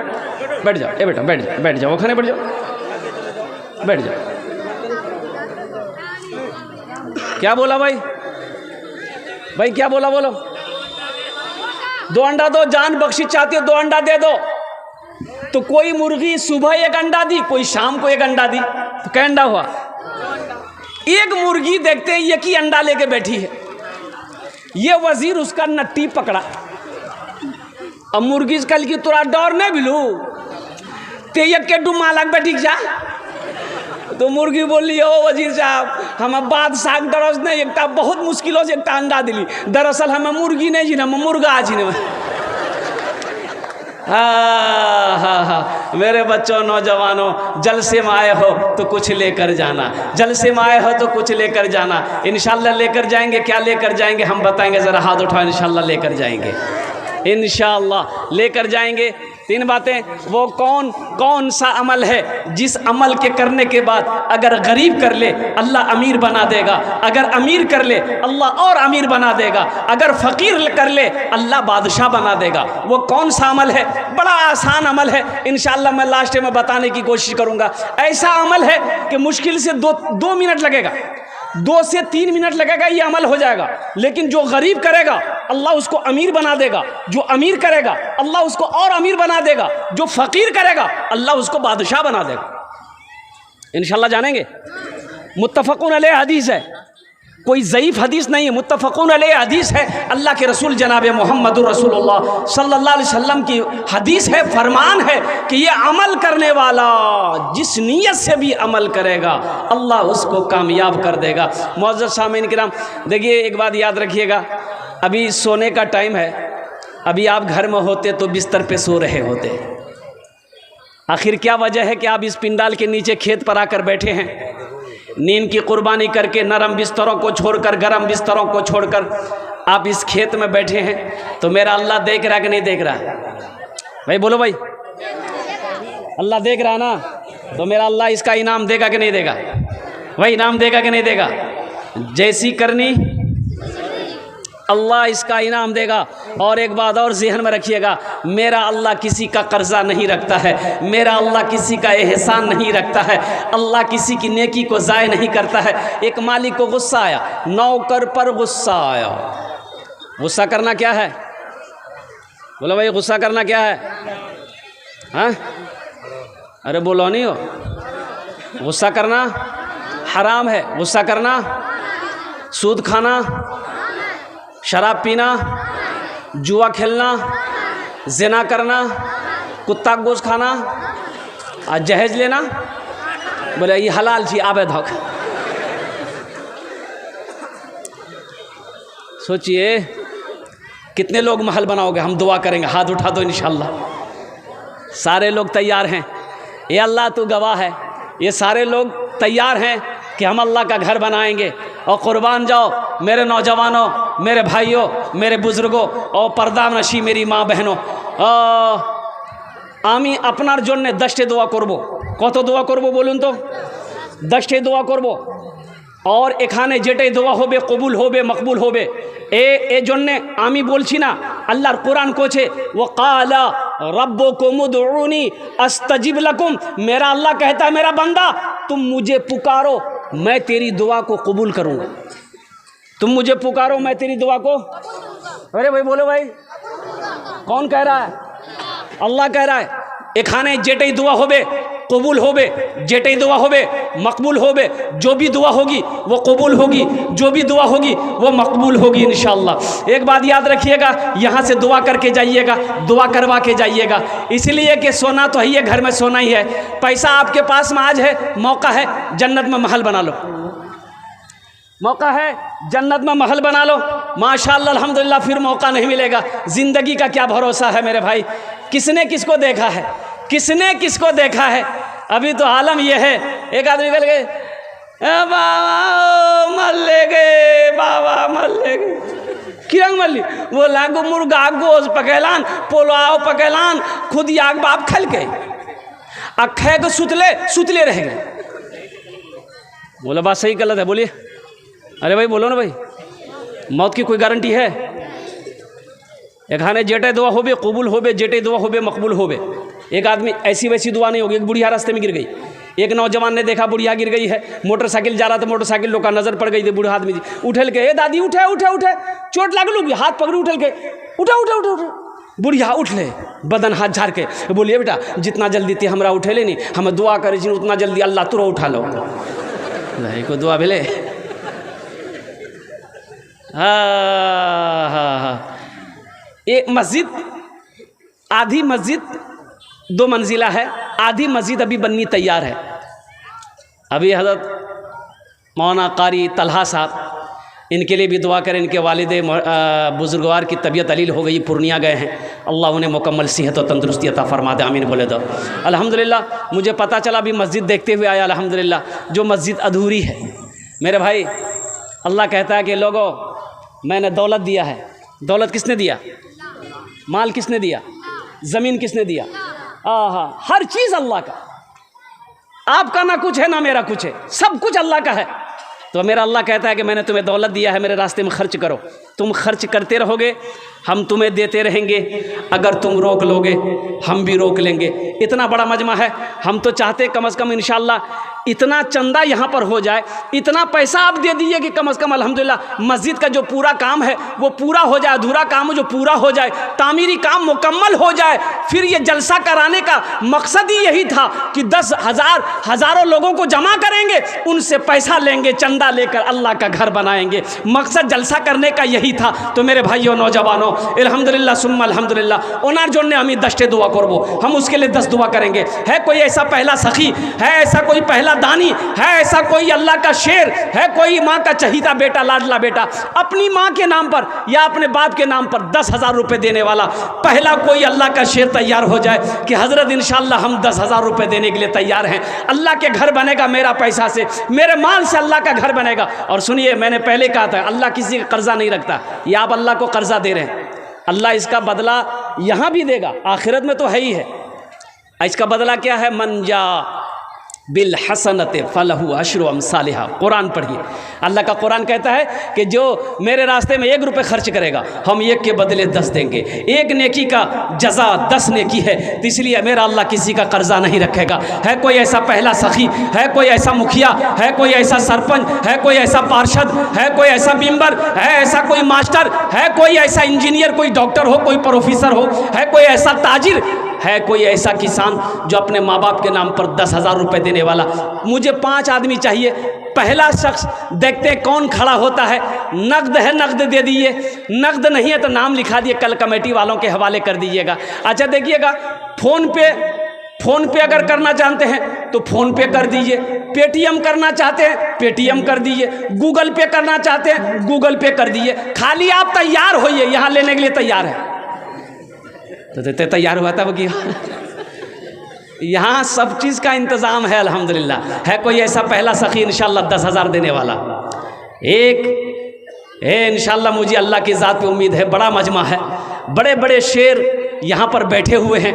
बैठ जाओ, ए बेटा बैठ जाओ, बैठ जाओ, खाने बैठ जाओ, बैठ जाओ। क्या बोला भाई? भाई क्या बोला? बोलो। 2 अंडा दो, जान बख्शी चाहती हो 2 अंडा दे दो। तो कोई मुर्गी सुबह 1 अंडा दी, कोई शाम को 1 अंडा दी, तो क्या अंडा हुआ? एक मुर्गी देखते हैं 1 ही अंडा लेके बैठी है। ये वजीर उसका नट्टी पकड़ा। अब मुर्गी कल की तोरा डर नहीं बिलू, ते ये के डुमालक बैठी जा। तो मुर्गी बोली ओ वजीर साहब हम बादशाह डरस नहीं, एक बहुत मुश्किलों से एक अंडा दिली, दरअसल हमें मुर्गी नहीं जी, हम मुर्गा जी ने। हाँ, मेरे बच्चों नौजवानों, जलसे में आए हो तो कुछ लेकर जाना, जलसे में आए हो तो कुछ लेकर जाना। इंशाल्लाह लेकर जाएंगे। क्या लेकर जाएंगे हम बताएंगे, ज़रा हाथ उठाओ। इंशाल्लाह लेकर जाएंगे, इंशाल्लाह लेकर जाएंगे। 3 बातें। वो कौन सा अमल है जिस अमल के करने के बाद अगर गरीब कर ले अल्लाह अमीर बना देगा, अगर अमीर कर ले अल्लाह और अमीर बना देगा, अगर फ़कीर कर ले अल्लाह बादशाह बना देगा। वो कौन सा अमल है? बड़ा आसान अमल है, इंशाअल्लाह मैं लास्ट में बताने की कोशिश करूँगा। ऐसा अमल है कि मुश्किल से 2 मिनट लगेगा, 2 से 3 मिनट लगेगा, ये अमल हो जाएगा। लेकिन जो गरीब करेगा अल्लाह उसको अमीर बना देगा, जो अमीर करेगा अल्लाह उसको और अमीर बना देगा, जो फ़कीर करेगा अल्लाह उसको बादशाह बना देगा। इंशाअल्लाह जानेंगे। मुत्तफ़क़ुन अलैह हदीस है, कोई ज़ईफ़ हदीस नहीं है, मुत्तफ़क़ुन अलैह हदीस है। अल्लाह के रसूल जनाब मुहम्मदुर रसूलुल्लाह सल्लल्लाहु अलैहि वसल्लम की हदीस है, फरमान है कि ये अमल करने वाला जिस नीयत से भी अमल करेगा अल्लाह उसको कामयाब कर देगा। मुअज़्ज़ज़ सामीन किराम, देखिए एक बात याद रखिएगा, अभी सोने का टाइम है, अभी आप घर में होते तो बिस्तर पे सो रहे होते। आखिर क्या वजह है कि आप इस पिंडाल के नीचे खेत पर आकर बैठे हैं? नींद की कुर्बानी करके नरम बिस्तरों को छोड़कर, गरम बिस्तरों को छोड़कर आप इस खेत में बैठे हैं। तो मेरा अल्लाह देख रहा है कि नहीं देख रहा? भाई बोलो भाई, अल्लाह देख रहा है ना? तो मेरा अल्लाह इसका इनाम देगा कि नहीं देगा? भाई इनाम देगा कि नहीं देगा? जैसी करनी अल्लाह इसका इनाम देगा। और एक बात और ज़हन में रखिएगा, मेरा अल्लाह किसी का कर्जा नहीं रखता है, मेरा अल्लाह किसी का एहसान नहीं रखता है, अल्लाह किसी की नेकी को ज़ाय नहीं करता है। एक मालिक को गुस्सा आया, नौकर पर गुस्सा आया। गुस्सा करना क्या है? बोलो भाई, गुस्सा करना क्या है? हाँ, अरे बोलो नहीं हो, गुस्सा करना हराम है। गुस्सा करना, सूद खाना, शराब पीना, जुआ खेलना, ज़िना करना, कुत्ता गोश्त खाना और जहेज लेना, बोले ये हलाल छी आबे धोक। सोचिए कितने लोग महल बनाओगे? हम दुआ करेंगे, हाथ उठा दो इंशाअल्लाह। सारे लोग तैयार हैं, ये अल्लाह तू गवाह है, ये सारे लोग तैयार हैं कि हम अल्लाह का घर बनाएंगे। और कुर्बान जाओ मेरे नौजवानों, मेरे भाइयों, मेरे बुज़ुर्गों और पर्दा नशी मेरी माँ बहनों, आमी अपनार जन्य 10टे দোয়া করব। কত দোয়া করব বলুন তো? 10टे দোয়া করব। और এখানে যেটাই দোয়া হবে কবুল হবে, মকবুল হবে। এই জন্যে আমি বলছি না, আল্লাহর কোরআন কোছে ওয়াকালা रब्बुकुम उदउनी अस्तजिब लकुम। मेरा अल्लाह कहता है मेरा बंदा तुम मुझे पुकारो मैं तेरी दुआ को कबूल करूँगा। तुम मुझे पुकारो मैं तेरी दुआ को, अरे भाई बोलो भाई, कौन कह रहा है? अल्लाह कह रहा है। एखाने जेटई दुआ होबे कबूल होबे, जेटई दुआ होबे मकबूल होबे। जो भी दुआ होगी वो कबूल होगी, जो भी दुआ होगी वो मकबूल होगी इंशाअल्लाह। एक बात याद रखिएगा, यहाँ से दुआ करके जाइएगा, दुआ करवा के जाइएगा। इसलिए कि सोना तो है ही है, घर में सोना ही है। पैसा आपके पास में आज है, मौका है जन्नत में महल बना लो, मौका है जन्नत में महल बना लो माशाअल्लाह अल्हम्दुलिल्लाह। फिर मौका नहीं मिलेगा। ज़िंदगी का क्या भरोसा है मेरे भाई? किसने किसको देखा है? किसने किसको देखा है? अभी तो आलम ये है, एक आदमी कह गए बाबा मर ले गए, बाबा मर ले गए। किरंग मल्ली वो लागू मुर्गा गोश पकेलान, पोलाव पकेलान, खुद याग बाप खल के अखे को सुतले रह गए। बोला बात सही गलत है? बोलिए, अरे भाई बोलो ना भाई, मौत की कोई गारंटी है? एखाने जेटे दुआ होबे कबूल होबे, जेटे दुआ होबे मकबूल होबे। एक आदमी ऐसी वैसी दुआ नहीं होगी। एक बुढ़िया रास्ते में गिर गई, एक नौजवान ने देखा बुढ़िया गिर गई है, मोटरसाइकिल जा रहा था, मोटरसाइकिल लोग का नज़र पड़ गई थी। बूढ़ा आदमी जी उठल के, ए दादी उठे उठे उठे, चोट लागल, हाथ पकड़ी उठल के, उठा उठा उठा उठा। बुढ़िया उठ ले, बदन हाथ झाड़ के बोलिए बेटा जितना जल्दी ती हमरा उठे ले नहीं, हम दुआ करे उतना जल्दी अल्लाह तुरो उठा लो। नहीं को दुआ भेले। हाँ हाँ हाँ, एक मस्जिद, आधी मस्जिद 2 मंजिला है, आधी मस्जिद अभी बननी तैयार है। अभी हज़रत मौलाना कारी तलहा साहब, इनके लिए भी दुआ करें। इनके वालिदे बुजुर्गवार की तबीयत अलील हो गई, पूर्णिया गए हैं। अल्लाह उन्हें मुकम्मल सेहत और तंदुरुस्ती अता फरमा दे, आमीन बोले दो। अल्हम्दुलिल्लाह मुझे पता चला अभी मस्जिद देखते हुए आया, अल्हम्दुलिल्लाह जो मस्जिद अधूरी है। मेरे भाई अल्लाह कहता है कि लोगों मैंने दौलत दिया है। दौलत किसने दिया? माल किसने दिया? ज़मीन किसने दिया? आहा, हर चीज़ अल्लाह का। आपका ना कुछ है ना मेरा कुछ है, सब कुछ अल्लाह का है। तो मेरा अल्लाह कहता है कि मैंने तुम्हें दौलत दिया है, मेरे रास्ते में खर्च करो। तुम खर्च करते रहोगे, हम तुम्हें देते रहेंगे। अगर तुम रोक लोगे, हम भी रोक लेंगे। इतना बड़ा मजमा है। हम तो चाहते कम से कम इंशाअल्लाह इतना चंदा यहाँ पर हो जाए, इतना पैसा आप दे दीजिए कि कम से कम अल्हम्दुलिल्लाह मस्जिद का जो पूरा काम है वो पूरा हो जाए, अधूरा काम हो जो पूरा हो जाए, तामीरी काम मुकम्मल हो जाए। फिर ये जलसा कराने का मकसद ही यही था कि 10,000 हज़ारों लोगों को जमा करेंगे, उनसे पैसा लेंगे, चंदा लेकर अल्लाह का घर बनाएंगे। मकसद जलसा करने का यही था। तो मेरे भाइयों नौजवानों, अल्हम्दुलिल्लाह सुम्मा अल्हम्दुलिल्लाह, ओनार जोड़ने हमें 10 दुआ करबो, हम उसके लिए 10 दुआ करेंगे। है कोई ऐसा पहला सखी, है ऐसा कोई पहला दानी, है ऐसा कोई अल्लाह का शेर, है कोई माँ का चहीता बेटा, लाडला बेटा, अपनी माँ के नाम पर या अपने बाप के नाम पर 10,000 रुपये देने वाला पहला कोई अल्लाह का शेर तैयार हो जाए कि हज़रत इंशाअल्लाह हम 10,000 रुपये देने के लिए तैयार हैं। अल्लाह के घर बनेगा मेरा पैसा से, मेरे माल से अल्लाह का घर बनेगा। और सुनिए, मैंने पहले कहा था अल्लाह किसी का कर्जा नहीं रखता। ये आप अल्लाह को कर्जा दे रहे हैं, अल्लाह इसका बदला यहाँ भी देगा, आखिरत में तो है ही है। इसका बदला क्या है? मन जा बिल हसनत फलहु अशरु अमसालिहा। कुरान पढ़िए, अल्लाह का कुरान कहता है कि जो मेरे रास्ते में 1 रुपये खर्च करेगा, हम 1 के बदले 10 देंगे। 1 नेकी का जजा 10 नेकी है। तो इसलिए मेरा अल्लाह किसी का कर्जा नहीं रखेगा। है कोई ऐसा पहला सखी, है कोई ऐसा मुखिया, है कोई ऐसा सरपंच, है कोई ऐसा पार्षद, है कोई ऐसा मेंबर, है ऐसा कोई मास्टर, है कोई ऐसा इंजीनियर, कोई डॉक्टर हो, कोई प्रोफेसर हो, है कोई ऐसा ताजिर, है कोई ऐसा किसान जो अपने माँ बाप के नाम पर 10,000 रुपये देने वाला? मुझे 5 आदमी चाहिए। पहला शख्स देखते हैं कौन खड़ा होता है। नकद है, नकद दे दीजिए। नकद नहीं है तो नाम लिखा दिए, कल कमेटी वालों के हवाले कर दीजिएगा। अच्छा देखिएगा, फ़ोन पे अगर करना चाहते हैं तो फ़ोन पे कर दीजिए, पेटीएम करना चाहते हैं पेटीएम कर दीजिए, गूगल पे करना चाहते हैं गूगल पे कर दीजिए। खाली आप तैयार होइए, यहाँ लेने के लिए तैयार है तो तैयार हुआ था वो कि यहाँ सब चीज़ का इंतज़ाम है अल्हम्दुलिल्लाह। है कोई ऐसा पहला सखी इंशाअल्लाह 10,000 देने वाला? एक है इंशाअल्लाह। मुझे अल्लाह की ज़ात पे उम्मीद है, बड़ा मजमा है, बड़े बड़े शेर यहाँ पर बैठे हुए हैं,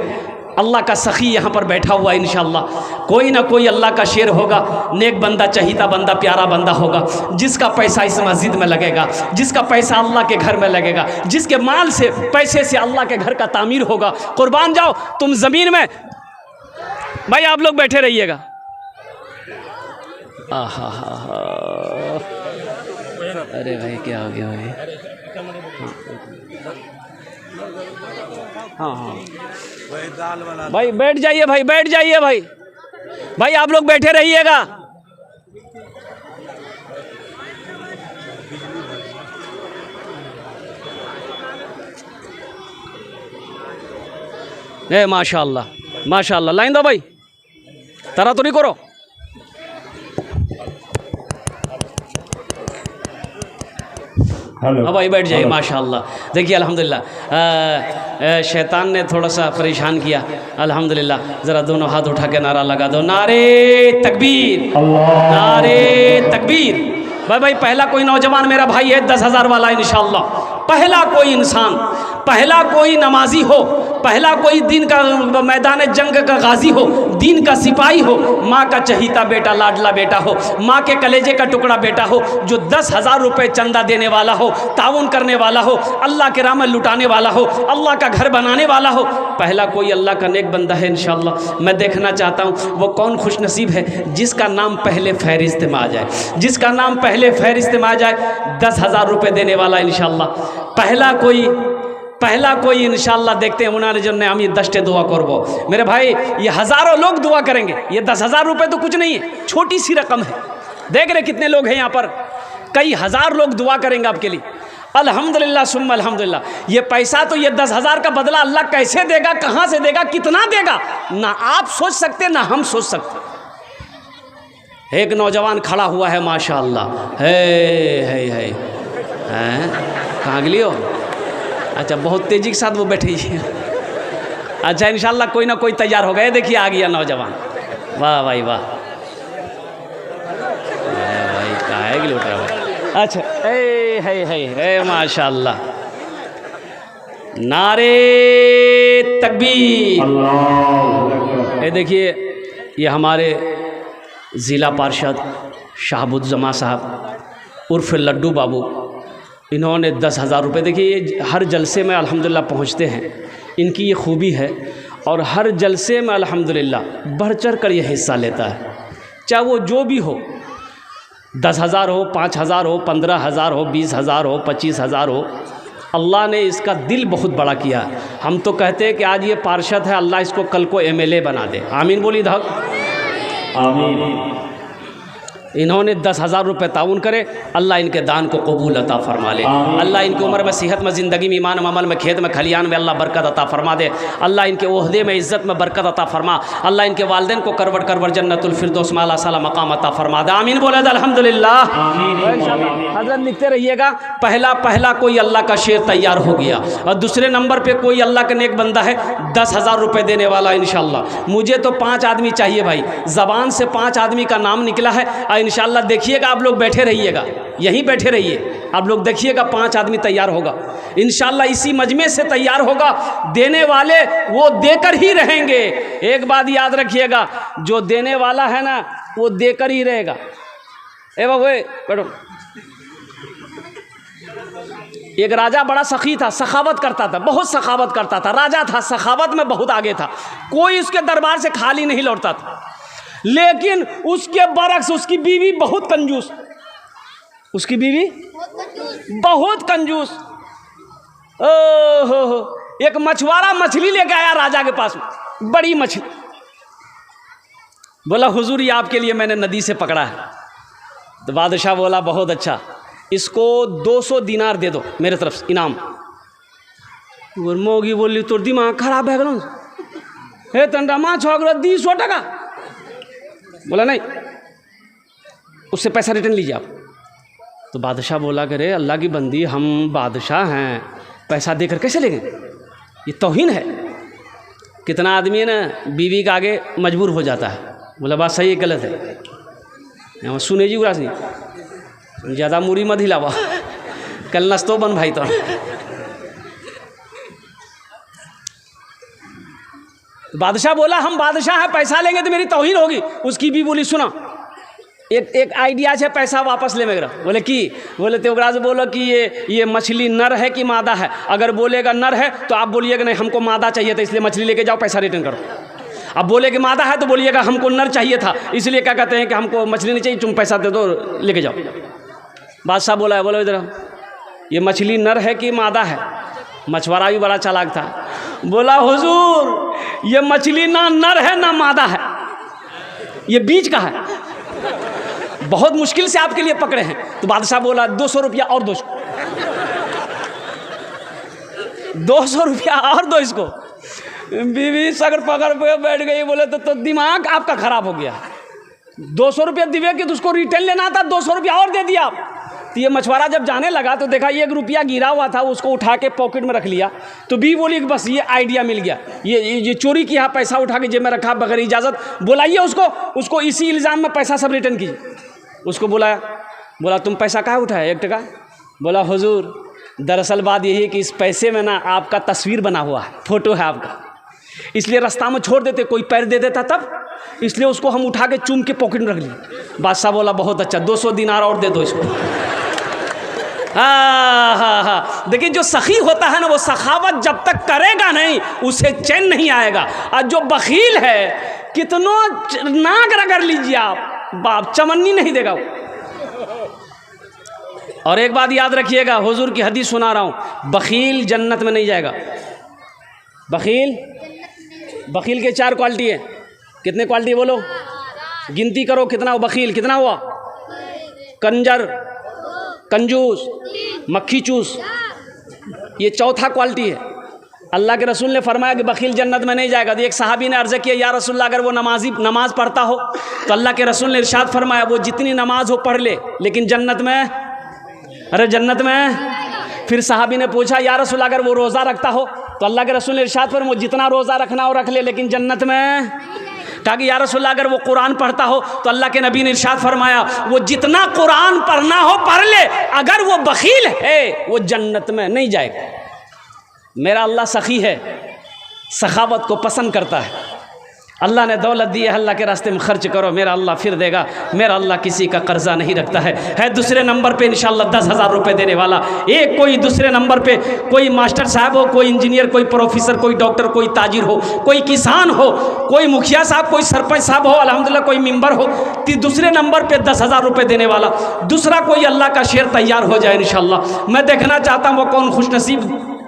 अल्लाह का सखी यहाँ पर बैठा हुआ है। इंशाअल्लाह कोई ना कोई अल्लाह का शेर होगा, नेक बंदा, चहीता बंदा, प्यारा बंदा होगा, जिसका पैसा इस मस्जिद में लगेगा, जिसका पैसा अल्लाह के घर में लगेगा, जिसके माल से, पैसे से अल्लाह के घर का तामीर होगा। कुर्बान जाओ तुम ज़मीन में। भाई आप लोग बैठे रहिएगा। आहा हा हा, अरे भाई क्या हो गया भाई? हाँ हाँ भाई बैठ जाइए, भाई बैठ जाइए, भाई आप लोग बैठे रहिएगा। माशाअल्लाह माशाअल्लाह, लाइन दो भाई, तरा तो नहीं करो। हाँ भाई बैठ जाइए। माशाअल्लाह देखिए अल्हम्दुलिल्लाह शैतान ने थोड़ा सा परेशान किया। अल्हम्दुलिल्लाह ज़रा दोनों हाथ उठा के नारा लगा दो, नारे तकबीर, नारे तकबीर। भाई पहला कोई नौजवान मेरा भाई है 10,000 वाला इंशाअल्लाह। पहला कोई इंसान, पहला कोई नमाजी हो, पहला कोई दीन का मैदान जंग का गाजी हो, दीन का सिपाही हो, माँ का चहीता बेटा, लाडला बेटा हो, माँ के कलेजे का टुकड़ा बेटा हो, जो 10,000 रुपये चंदा देने वाला हो, ताउन करने वाला हो, अल्लाह के राह में लुटाने वाला हो, अल्लाह का घर बनाने वाला हो, पहला कोई अल्लाह का नेक बंदा है इंशाअल्लाह। मैं देखना चाहता हूँ वो कौन खुशनसीब है जिसका नाम पहले फहरिस्त में आ जाए, जिसका नाम पहले फहरिस्त में आ जाए 10,000 रुपये देने वाला इंशाअल्लाह। पहला कोई इंशाअल्लाह देखते हैं उन्होंने जो हम ये 10 दुआ करबो। मेरे भाई ये हज़ारों लोग दुआ करेंगे, ये 10,000 रुपये तो कुछ नहीं है, छोटी सी रकम है। देख रहे कितने लोग हैं यहाँ पर, कई हज़ार लोग दुआ करेंगे आपके लिए। अल्हम्दुलिल्लाह सुम्मा अल्हम्दुलिल्लाह। ये पैसा तो ये 10,000 का बदला अल्लाह कैसे देगा, कहाँ से देगा, कितना देगा, ना आप सोच सकते ना हम सोच सकते। एक नौजवान खड़ा हुआ है माशाअल्लाह, है कहाँ गली हो? अच्छा बहुत तेज़ी के साथ वो बैठे ही। अच्छा इंशाअल्लाह कोई ना कोई तैयार हो गए। देखिए आ गया नौजवान, वाह भाई वाह, भाई कहाँ है गली उठ रहा भाई। अच्छा है माशाअल्लाह नारे तकबीर। ये देखिए, ये हमारे ज़िला पार्षद शाहबुद्दज़मा साहब उर्फ लड्डू बाबू, इन्होंने 10,000 रुपये। देखिए, ये हर जलसे में अल्हम्दुलिल्लाह पहुँचते हैं, इनकी ये खूबी है, और हर जलसे में अल्हम्दुलिल्लाह बढ़ चढ़ कर ये हिस्सा लेता है, चाहे वो जो भी हो, 10,000 हो, 5,000 हो, 15,000 हो, 20,000 हो, 25,000 हो। अल्लाह ने इसका दिल बहुत बड़ा किया है। हम तो कहते हैं कि आज ये पार्षद है, अल्लाह इसको कल को MLA बना दे। आमीन बोली धक आमीन। इन्होंने 10,000 रुपये ताउन करे, अल्लाह इनके दान को कबूल अता फरमा ले। अल्लाह इनकी उम्र में, सेहत में, ज़िंदगी में, ईमान में, अमल में, खेत में, खलियान में अल्लाह बरकत अता फरमा दे। अल्लाह इनके ओहदे में, इज़्ज़त में बरकत अता फरमा। अल्लाह इनके वालिदैन को करवट करवट जन्नतुल फिरदौस में आला साला मकाम अता फरमा दे। आमीन बोले अल्हम्दुलिल्लाह। हज़रत लिखते रहिएगा, पहला पहला कोई अल्लाह का शेर तैयार हो गया, और दूसरे नंबर पर कोई अल्लाह का नेक बंदा है 10,000 रुपये देने वाला इंशाअल्लाह। मुझे तो 5 आदमी चाहिए भाई, ज़बान से 5 आदमी का नाम निकला है, और इंशाअल्लाह देखिएगा, आप लोग बैठे रहिएगा, यहीं बैठे रहिए, आप लोग देखिएगा 5 आदमी तैयार होगा इंशाअल्लाह। इसी मजमे से तैयार होगा, देने वाले वो देकर ही रहेंगे। एक बात याद रखिएगा, जो देने वाला है ना वो देकर ही रहेगा। ए बाबू बैठो। एक राजा बड़ा सखी था, सखावत करता था, बहुत सखावत करता था, राजा था, सखावत में बहुत आगे था, कोई उसके दरबार से खाली नहीं लौटता था। लेकिन उसके बरक्स उसकी बीवी बहुत कंजूस, उसकी बीवी बहुत कंजूस। ओहो, एक मछुआरा मछली लेके आया राजा के पास में, बड़ी मछली। बोला हुजूर, ये आपके लिए मैंने नदी से पकड़ा है। तो बादशाह बोला बहुत अच्छा, इसको 200 दिनार दे दो मेरे तरफ से इनाम। और मोगी बोली, तो दिमाग खराब है गलो, हे तंडा माँ छोकरा 200 टका। बोला नहीं, उससे पैसा रिटर्न लीजिए आप। तो बादशाह बोला कि रे अल्लाह की बंदी, हम बादशाह हैं, पैसा देकर कैसे लेंगे, ये तौहीन है। कितना आदमी है ना बीवी के आगे मजबूर हो जाता है। बोला बात सही है, गलत है, सुने जी उरास नहीं, ज़्यादा मुरी मत हिलावा, कल नस्तो बन भाई। तो बादशाह बोला हम बादशाह हैं, पैसा लेंगे तो मेरी तौहीन होगी। उसकी भी बोली सुना, एक आइडिया है, पैसा वापस ले मेरा। बोले कि बोले तो से बोलो कि ये मछली नर है कि मादा है। अगर बोलेगा नर है तो आप बोलिएगा नहीं हमको मादा चाहिए था इसलिए मछली लेके जाओ, पैसा रिटर्न करो। अब बोले कि मादा है तो बोलिएगा हमको नर चाहिए था इसलिए क्या कहते हैं कि हमको मछली नहीं चाहिए, तुम पैसा दे दो लेके जाओ। बादशाह बोला है, बोलो इधर ये मछली नर है कि मादा है। मछुआरा भी बड़ा चालाक था, बोला हुजूर ये मछली ना नर है ना मादा है, ये बीच का है, बहुत मुश्किल से आपके लिए पकड़े हैं। तो बादशाह बोला 200 रुपया और दो इसको, 200 रुपया और दो इसको। बीवी सगर पकड़ पे बैठ गई। बोले तो दिमाग आपका खराब हो गया, 200 रुपया दिवे कि तो उसको रिटर्न लेना था, 200 रुपया और दे दिया आप। तो ये मछुआरा जब जाने लगा तो देखा 1 रुपया गिरा हुआ था, उसको उठा के पॉकेट में रख लिया। तो बी बोली कि बस ये आइडिया मिल गया, ये चोरी किया, पैसा उठा के जेब में रखा बगैर इजाज़त, बुलाइए उसको इसी इल्ज़ाम में पैसा सब रिटर्न कीजिए। उसको बुलाया, बोला तुम पैसा कहाँ उठाया 1 टका। बोला हुजूर दरअसल बात यही है कि इस पैसे में ना आपका तस्वीर बना हुआ है, फ़ोटो है आपका, इसलिए रास्ता में छोड़ देते, कोई पैर दे देता तब, इसलिए उसको हम उठा के चूम के पॉकेट में रख लिए। बादशाह बोला बहुत अच्छा, 200 दिनार और दे दो इसको। हाँ, देखिए जो सखी होता है ना वो सखावत जब तक करेगा नहीं उसे चैन नहीं आएगा। और जो बखील है कितनों नाक रगड़ लीजिए आप, बाप चमन्नी नहीं देगा वो। और एक बात याद रखिएगा, हुजूर की हदीस सुना रहा हूँ, बखील जन्नत में नहीं जाएगा। बखील के 4 क्वालिटी है। कितने क्वालिटी बोलो, गिनती करो कितना हो बखील, कितना हुआ, कंजर, कंजूस, मक्खी चूस, ये चौथा क्वालिटी है। अल्लाह के रसूल ने फरमाया कि बखील जन्नत में नहीं जाएगा। तो एक सहाबी ने अर्ज़ किया या रसूलल्लाह अगर वो नमाज पढ़ता हो तो अल्लाह के रसूल ने इरशाद फरमाया वो जितनी नमाज हो पढ़ ले लेकिन जन्नत में, अरे जन्नत में। फिर सहाबी ने पूछा या रसूलल्लाह अगर वो रोज़ा रखता हो तो अल्लाह के रसूल ने इरशाद फरमाया वो जितना रोज़ा रखना हो रख ले लेकिन जन्नत में। ताकि या रसूलल्लाह अगर वो कुरान पढ़ता हो तो अल्लाह के नबी ने इरशाद फरमाया वो जितना कुरान पढ़ना हो पढ़ ले, अगर वो बखील है वो जन्नत में नहीं जाएगा। मेरा अल्लाह सखी है, सखावत को पसंद करता है। अल्लाह ने दौलत दी है, अल्लाह के रास्ते में खर्च करो, मेरा अल्लाह फिर देगा। मेरा अल्लाह किसी का कर्जा नहीं रखता है दूसरे नंबर पे इंशाअल्लाह 10,000 रुपये देने वाला। एक कोई दूसरे नंबर पे कोई मास्टर साहब हो, कोई इंजीनियर, कोई प्रोफेसर, कोई डॉक्टर, कोई ताजिर हो, कोई किसान हो, कोई मुखिया साहब, कोई सरपंच साहब हो, अल्हम्दुलिल्लाह कोई मेंबर हो, दूसरे नंबर पे 10,000 रुपये देने वाला। दूसरा कोई अल्लाह का शेर तैयार हो जाए इंशाअल्लाह। मैं देखना चाहता हूँ वो कौन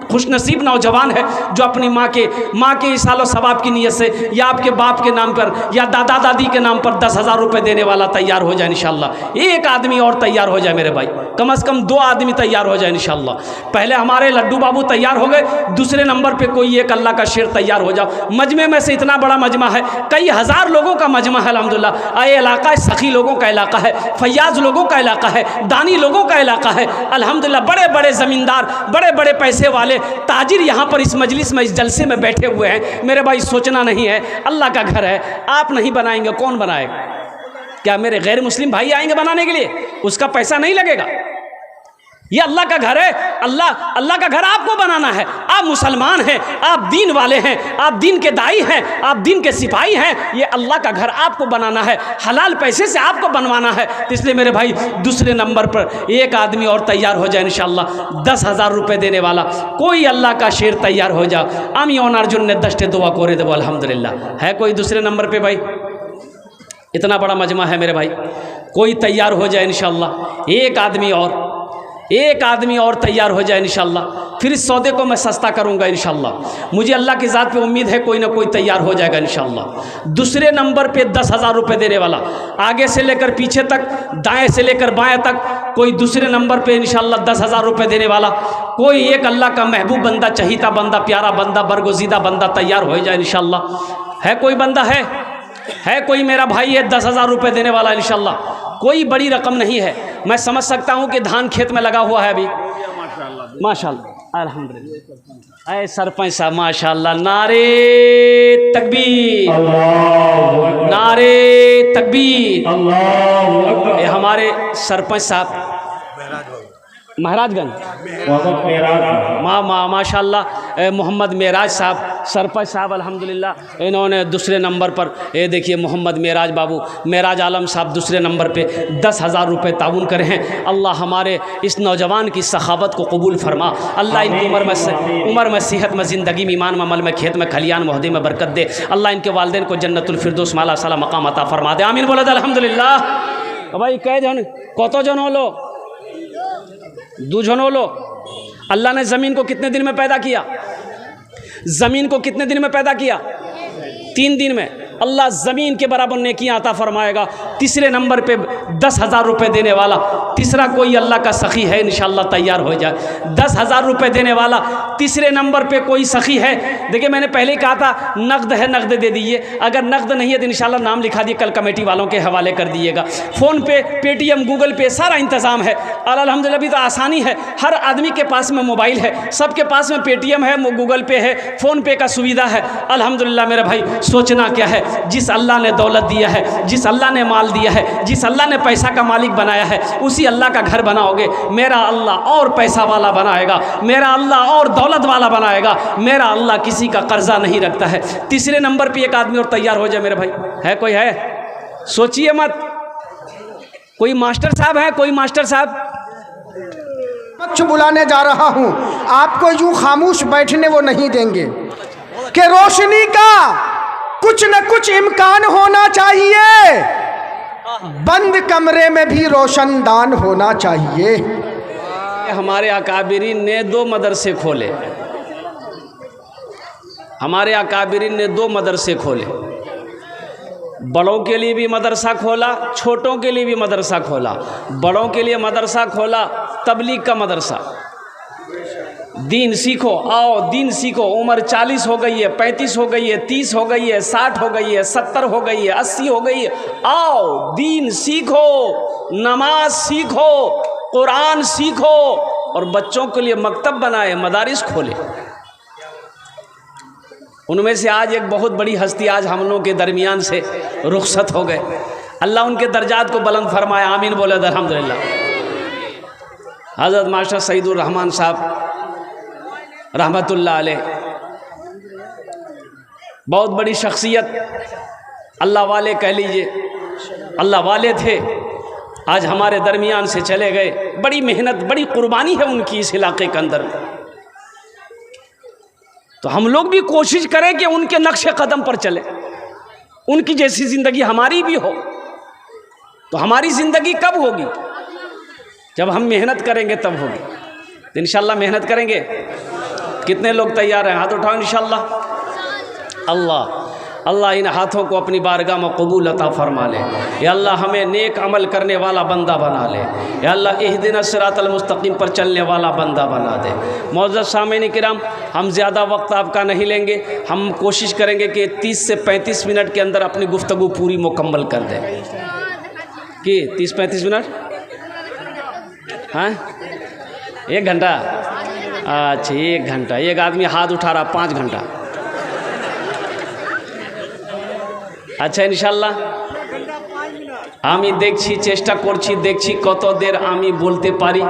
खुशनसीब नौजवान है जो अपनी माँ के इसालो सवाब की नीयत से या आपके बाप के नाम पर या दादा दादी के नाम पर 10,000 रुपये देने वाला तैयार हो जाए इंशाअल्लाह। एक आदमी और तैयार हो जाए मेरे भाई, कम से कम 2 आदमी तैयार हो जाए इंशाअल्लाह। पहले हमारे लड्डू बाबू तैयार हो गए, दूसरे नंबर पे कोई एक अल्लाह का शेर तैयार हो जाओ। मजमे में से इतना बड़ा मजमा है, कई हज़ार लोगों का मजमा है अल्हम्दुलिल्लाह। ये इलाका सखी लोगों का इलाका है, फैयाज लोगों का इलाका है, दानी लोगों का इलाका है अल्हम्दुलिल्लाह। बड़े बड़े ज़मींदार, बड़े बड़े पैसे वाले ताजिर यहाँ पर इस मजलिस में, इस जलसे में बैठे हुए हैं मेरे भाई। सोचना नहीं है, अल्लाह का घर है, आप नहीं बनाएंगे कौन बनाएगा? क्या मेरे गैर मुस्लिम भाई आएंगे बनाने के लिए? उसका पैसा नहीं लगेगा। ये अल्लाह का घर है, अल्लाह का घर आपको बनाना है। आप मुसलमान हैं, आप दीन वाले हैं, आप दीन के दाई हैं, आप दीन के सिपाही हैं। ये अल्लाह का घर आपको बनाना है, हलाल पैसे से आपको बनवाना है। तो इसलिए मेरे भाई दूसरे नंबर पर एक आदमी और तैयार हो जाए इंशाअल्लाह, 10,000 रुपये देने वाला कोई अल्लाह का शेर तैयार हो जाओ। आमी अर्जुन ने 10 दुआ कोरे देवो अल्हम्दुलिल्लाह। है कोई दूसरे नंबर पर भाई? इतना बड़ा मजमा है मेरे भाई, कोई तैयार हो जाए इंशाअल्लाह। एक आदमी और तैयार हो जाए इंशाअल्लाह, फिर इस सौदे को मैं सस्ता करूंगा इंशाअल्लाह। मुझे अल्लाह की ज़ात पे उम्मीद है कोई ना कोई तैयार हो जाएगा इंशाअल्लाह। दूसरे नंबर पे 10,000 रुपये देने वाला, आगे से लेकर पीछे तक, दाएं से लेकर बाएं तक, कोई दूसरे नंबर पे इंशाअल्लाह 10,000 रुपये देने वाला कोई एक अल्लाह का महबूब बंदा, चहीता बंदा, प्यारा बंदा, बरगुज़ीदा बंदा तैयार हो जाए इंशाअल्लाह। है कोई बंदा? है कोई मेरा भाई है 10,000 रुपये देने वाला इंशाअल्लाह। कोई बड़ी रकम नहीं है, मैं समझ सकता हूँ कि धान खेत में लगा हुआ है अभी। माशाअल्लाह अल्हम्दुलिल्लाह। ऐ सरपंच साहब माशाअल्लाह, नारे तकबीर, नारे तकबीर। ये हमारे सरपंच साहब महाराजगंज माशाअल्लाह मोहम्मद मेराज साहब, सरपंच साहब अल्हम्दुलिल्लाह। इन्होंने दूसरे नंबर पर ये देखिए मोहम्मद मेराज बाबू, मेराज आलम साहब दूसरे नंबर पे 10,000 रुपये ताउन करे हैं। अल्लाह हमारे इस नौजवान की सखावत को कबूल फरमा। अल्लाह इनकी उम्र में सेहत में, ज़िंदगी में, ईमान में, अमल में, खेत में, खलियान मोहदे में बरकत दे। अल्लाह इनके वालिदैन को जन्नतुल फिरदौस माला साला मकाम अता फरमा दे। आमीन बोला अल्हम्दुलिल्लाह। भाई कह जन कत जन होलो? 2 जन होलो। अल्लाह ने ज़मीन को कितने दिन में पैदा किया? ज़मीन को कितने दिन में पैदा किया? 3 दिन में। अल्लाह ज़मीन के बराबर नेकियां अता फरमाएगा। तीसरे नंबर पे 10,000 रुपये देने वाला तीसरा कोई अल्लाह का सखी है इंशाअल्लाह, तैयार हो जाए। 10,000 रुपये देने वाला तीसरे नंबर पे कोई सखी है। देखिए मैंने पहले कहा था नकद है, नकद दे दीजिए। अगर नकद नहीं है तो इंशाअल्लाह नाम लिखा दिए, कल कमेटी वालों के हवाले कर दीजिएगा। फ़ोन पे, पेटीएम, गूगल पे सारा इंतज़ाम है और अल्हम्दुलिल्लाह अभी तो आसानी है। हर आदमी के पास में मोबाइल है, सबके पास में पेटीएम है, गूगल पे है, फ़ोन पे का सुविधा है अल्हम्दुलिल्लाह। मेरे भाई सोचना क्या है, जिस अल्लाह ने दौलत दिया है, जिस अल्लाह ने माल दिया है, जिस अल्लाह ने पैसा का मालिक बनाया है, उसी अल्लाह का घर बनाओगे। मेरा अल्लाह और पैसा वाला बनाएगा, मेरा अल्लाह और दौलत वाला बनाएगा। मेरा अल्लाह किसी का कर्जा नहीं रखता है। तीसरे नंबर पे एक आदमी और तैयार हो जाए मेरे भाई। है कोई? है? सोचिए मत। कोई मास्टर साहब है? कोई मास्टर साहब? कुछ बुलाने जा रहा हूँ, आपको यूं खामोश बैठने वो नहीं देंगे कि रोशनी का कुछ न कुछ इम्कान होना चाहिए, बंद कमरे में भी रोशनदान होना चाहिए। हमारे अकाबिरीन ने 2 मदरसे खोले, हमारे अकाबिरीन ने 2 मदरसे खोले। बड़ों के लिए भी मदरसा खोला, छोटों के लिए भी मदरसा खोला। बड़ों के लिए मदरसा खोला तबलीग का मदरसा। दीन सीखो, आओ दीन सीखो। उम्र 40 हो गई है, 35 हो गई है, 30 हो गई है, 60 हो गई है, 70 हो गई है, 80 हो गई है। आओ दीन सीखो, नमाज सीखो, कुरान सीखो और बच्चों के लिए मकतब बनाए, मदारिस खोले। उनमें से आज एक बहुत बड़ी हस्ती आज हम लोगों के दरमियान से रुखसत हो गए। अल्लाह उनके दर्जात को बुलंद फरमाए। आमीन बोले अल्हम्दुलिल्लाह। हज़रत मास्टर सईदुर रहमान साहब रहमतुल्लाह अलैह, बहुत बड़ी शख्सियत, अल्लाह वाले कह लीजिए, अल्लाह वाले थे, आज हमारे दरमियान से चले गए। बड़ी मेहनत, बड़ी कुर्बानी है उनकी इस इलाके के अंदर। तो हम लोग भी कोशिश करें कि उनके नक्शे कदम पर चले, उनकी जैसी ज़िंदगी हमारी भी हो। तो हमारी ज़िंदगी कब होगी? जब हम मेहनत करेंगे तब होगी। तो इंशाल्लाह मेहनत करेंगे। कितने लोग तैयार हैं? हाथ उठाओ इंशाल्लाह। अल्लाह अल्लाह इन हाथों को अपनी बारगाह में कबूल अता फरमा ले। या अल्लाह हमें नेक अमल करने वाला बंदा बना ले। या अल्लाह इहदिना सिरातल मुस्तकीम पर चलने वाला बंदा बना दे। मौजूद सामीन किराम, हम ज़्यादा वक्त आपका नहीं लेंगे। हम कोशिश करेंगे कि 30 से 35 मिनट के अंदर अपनी गुफ्तगू पूरी मुकम्मल कर दें। कि 30-35 मिनट? हाँ, 1 घंटा? अच्छा 1 घंटा। एक आदमी हाथ उठा रहा, 5 घंटा। আচ্ছা ইনশাল্লাহ আমি দেখছি, চেষ্টা করছি, দেখছি কত দের আমি বলতে পারি।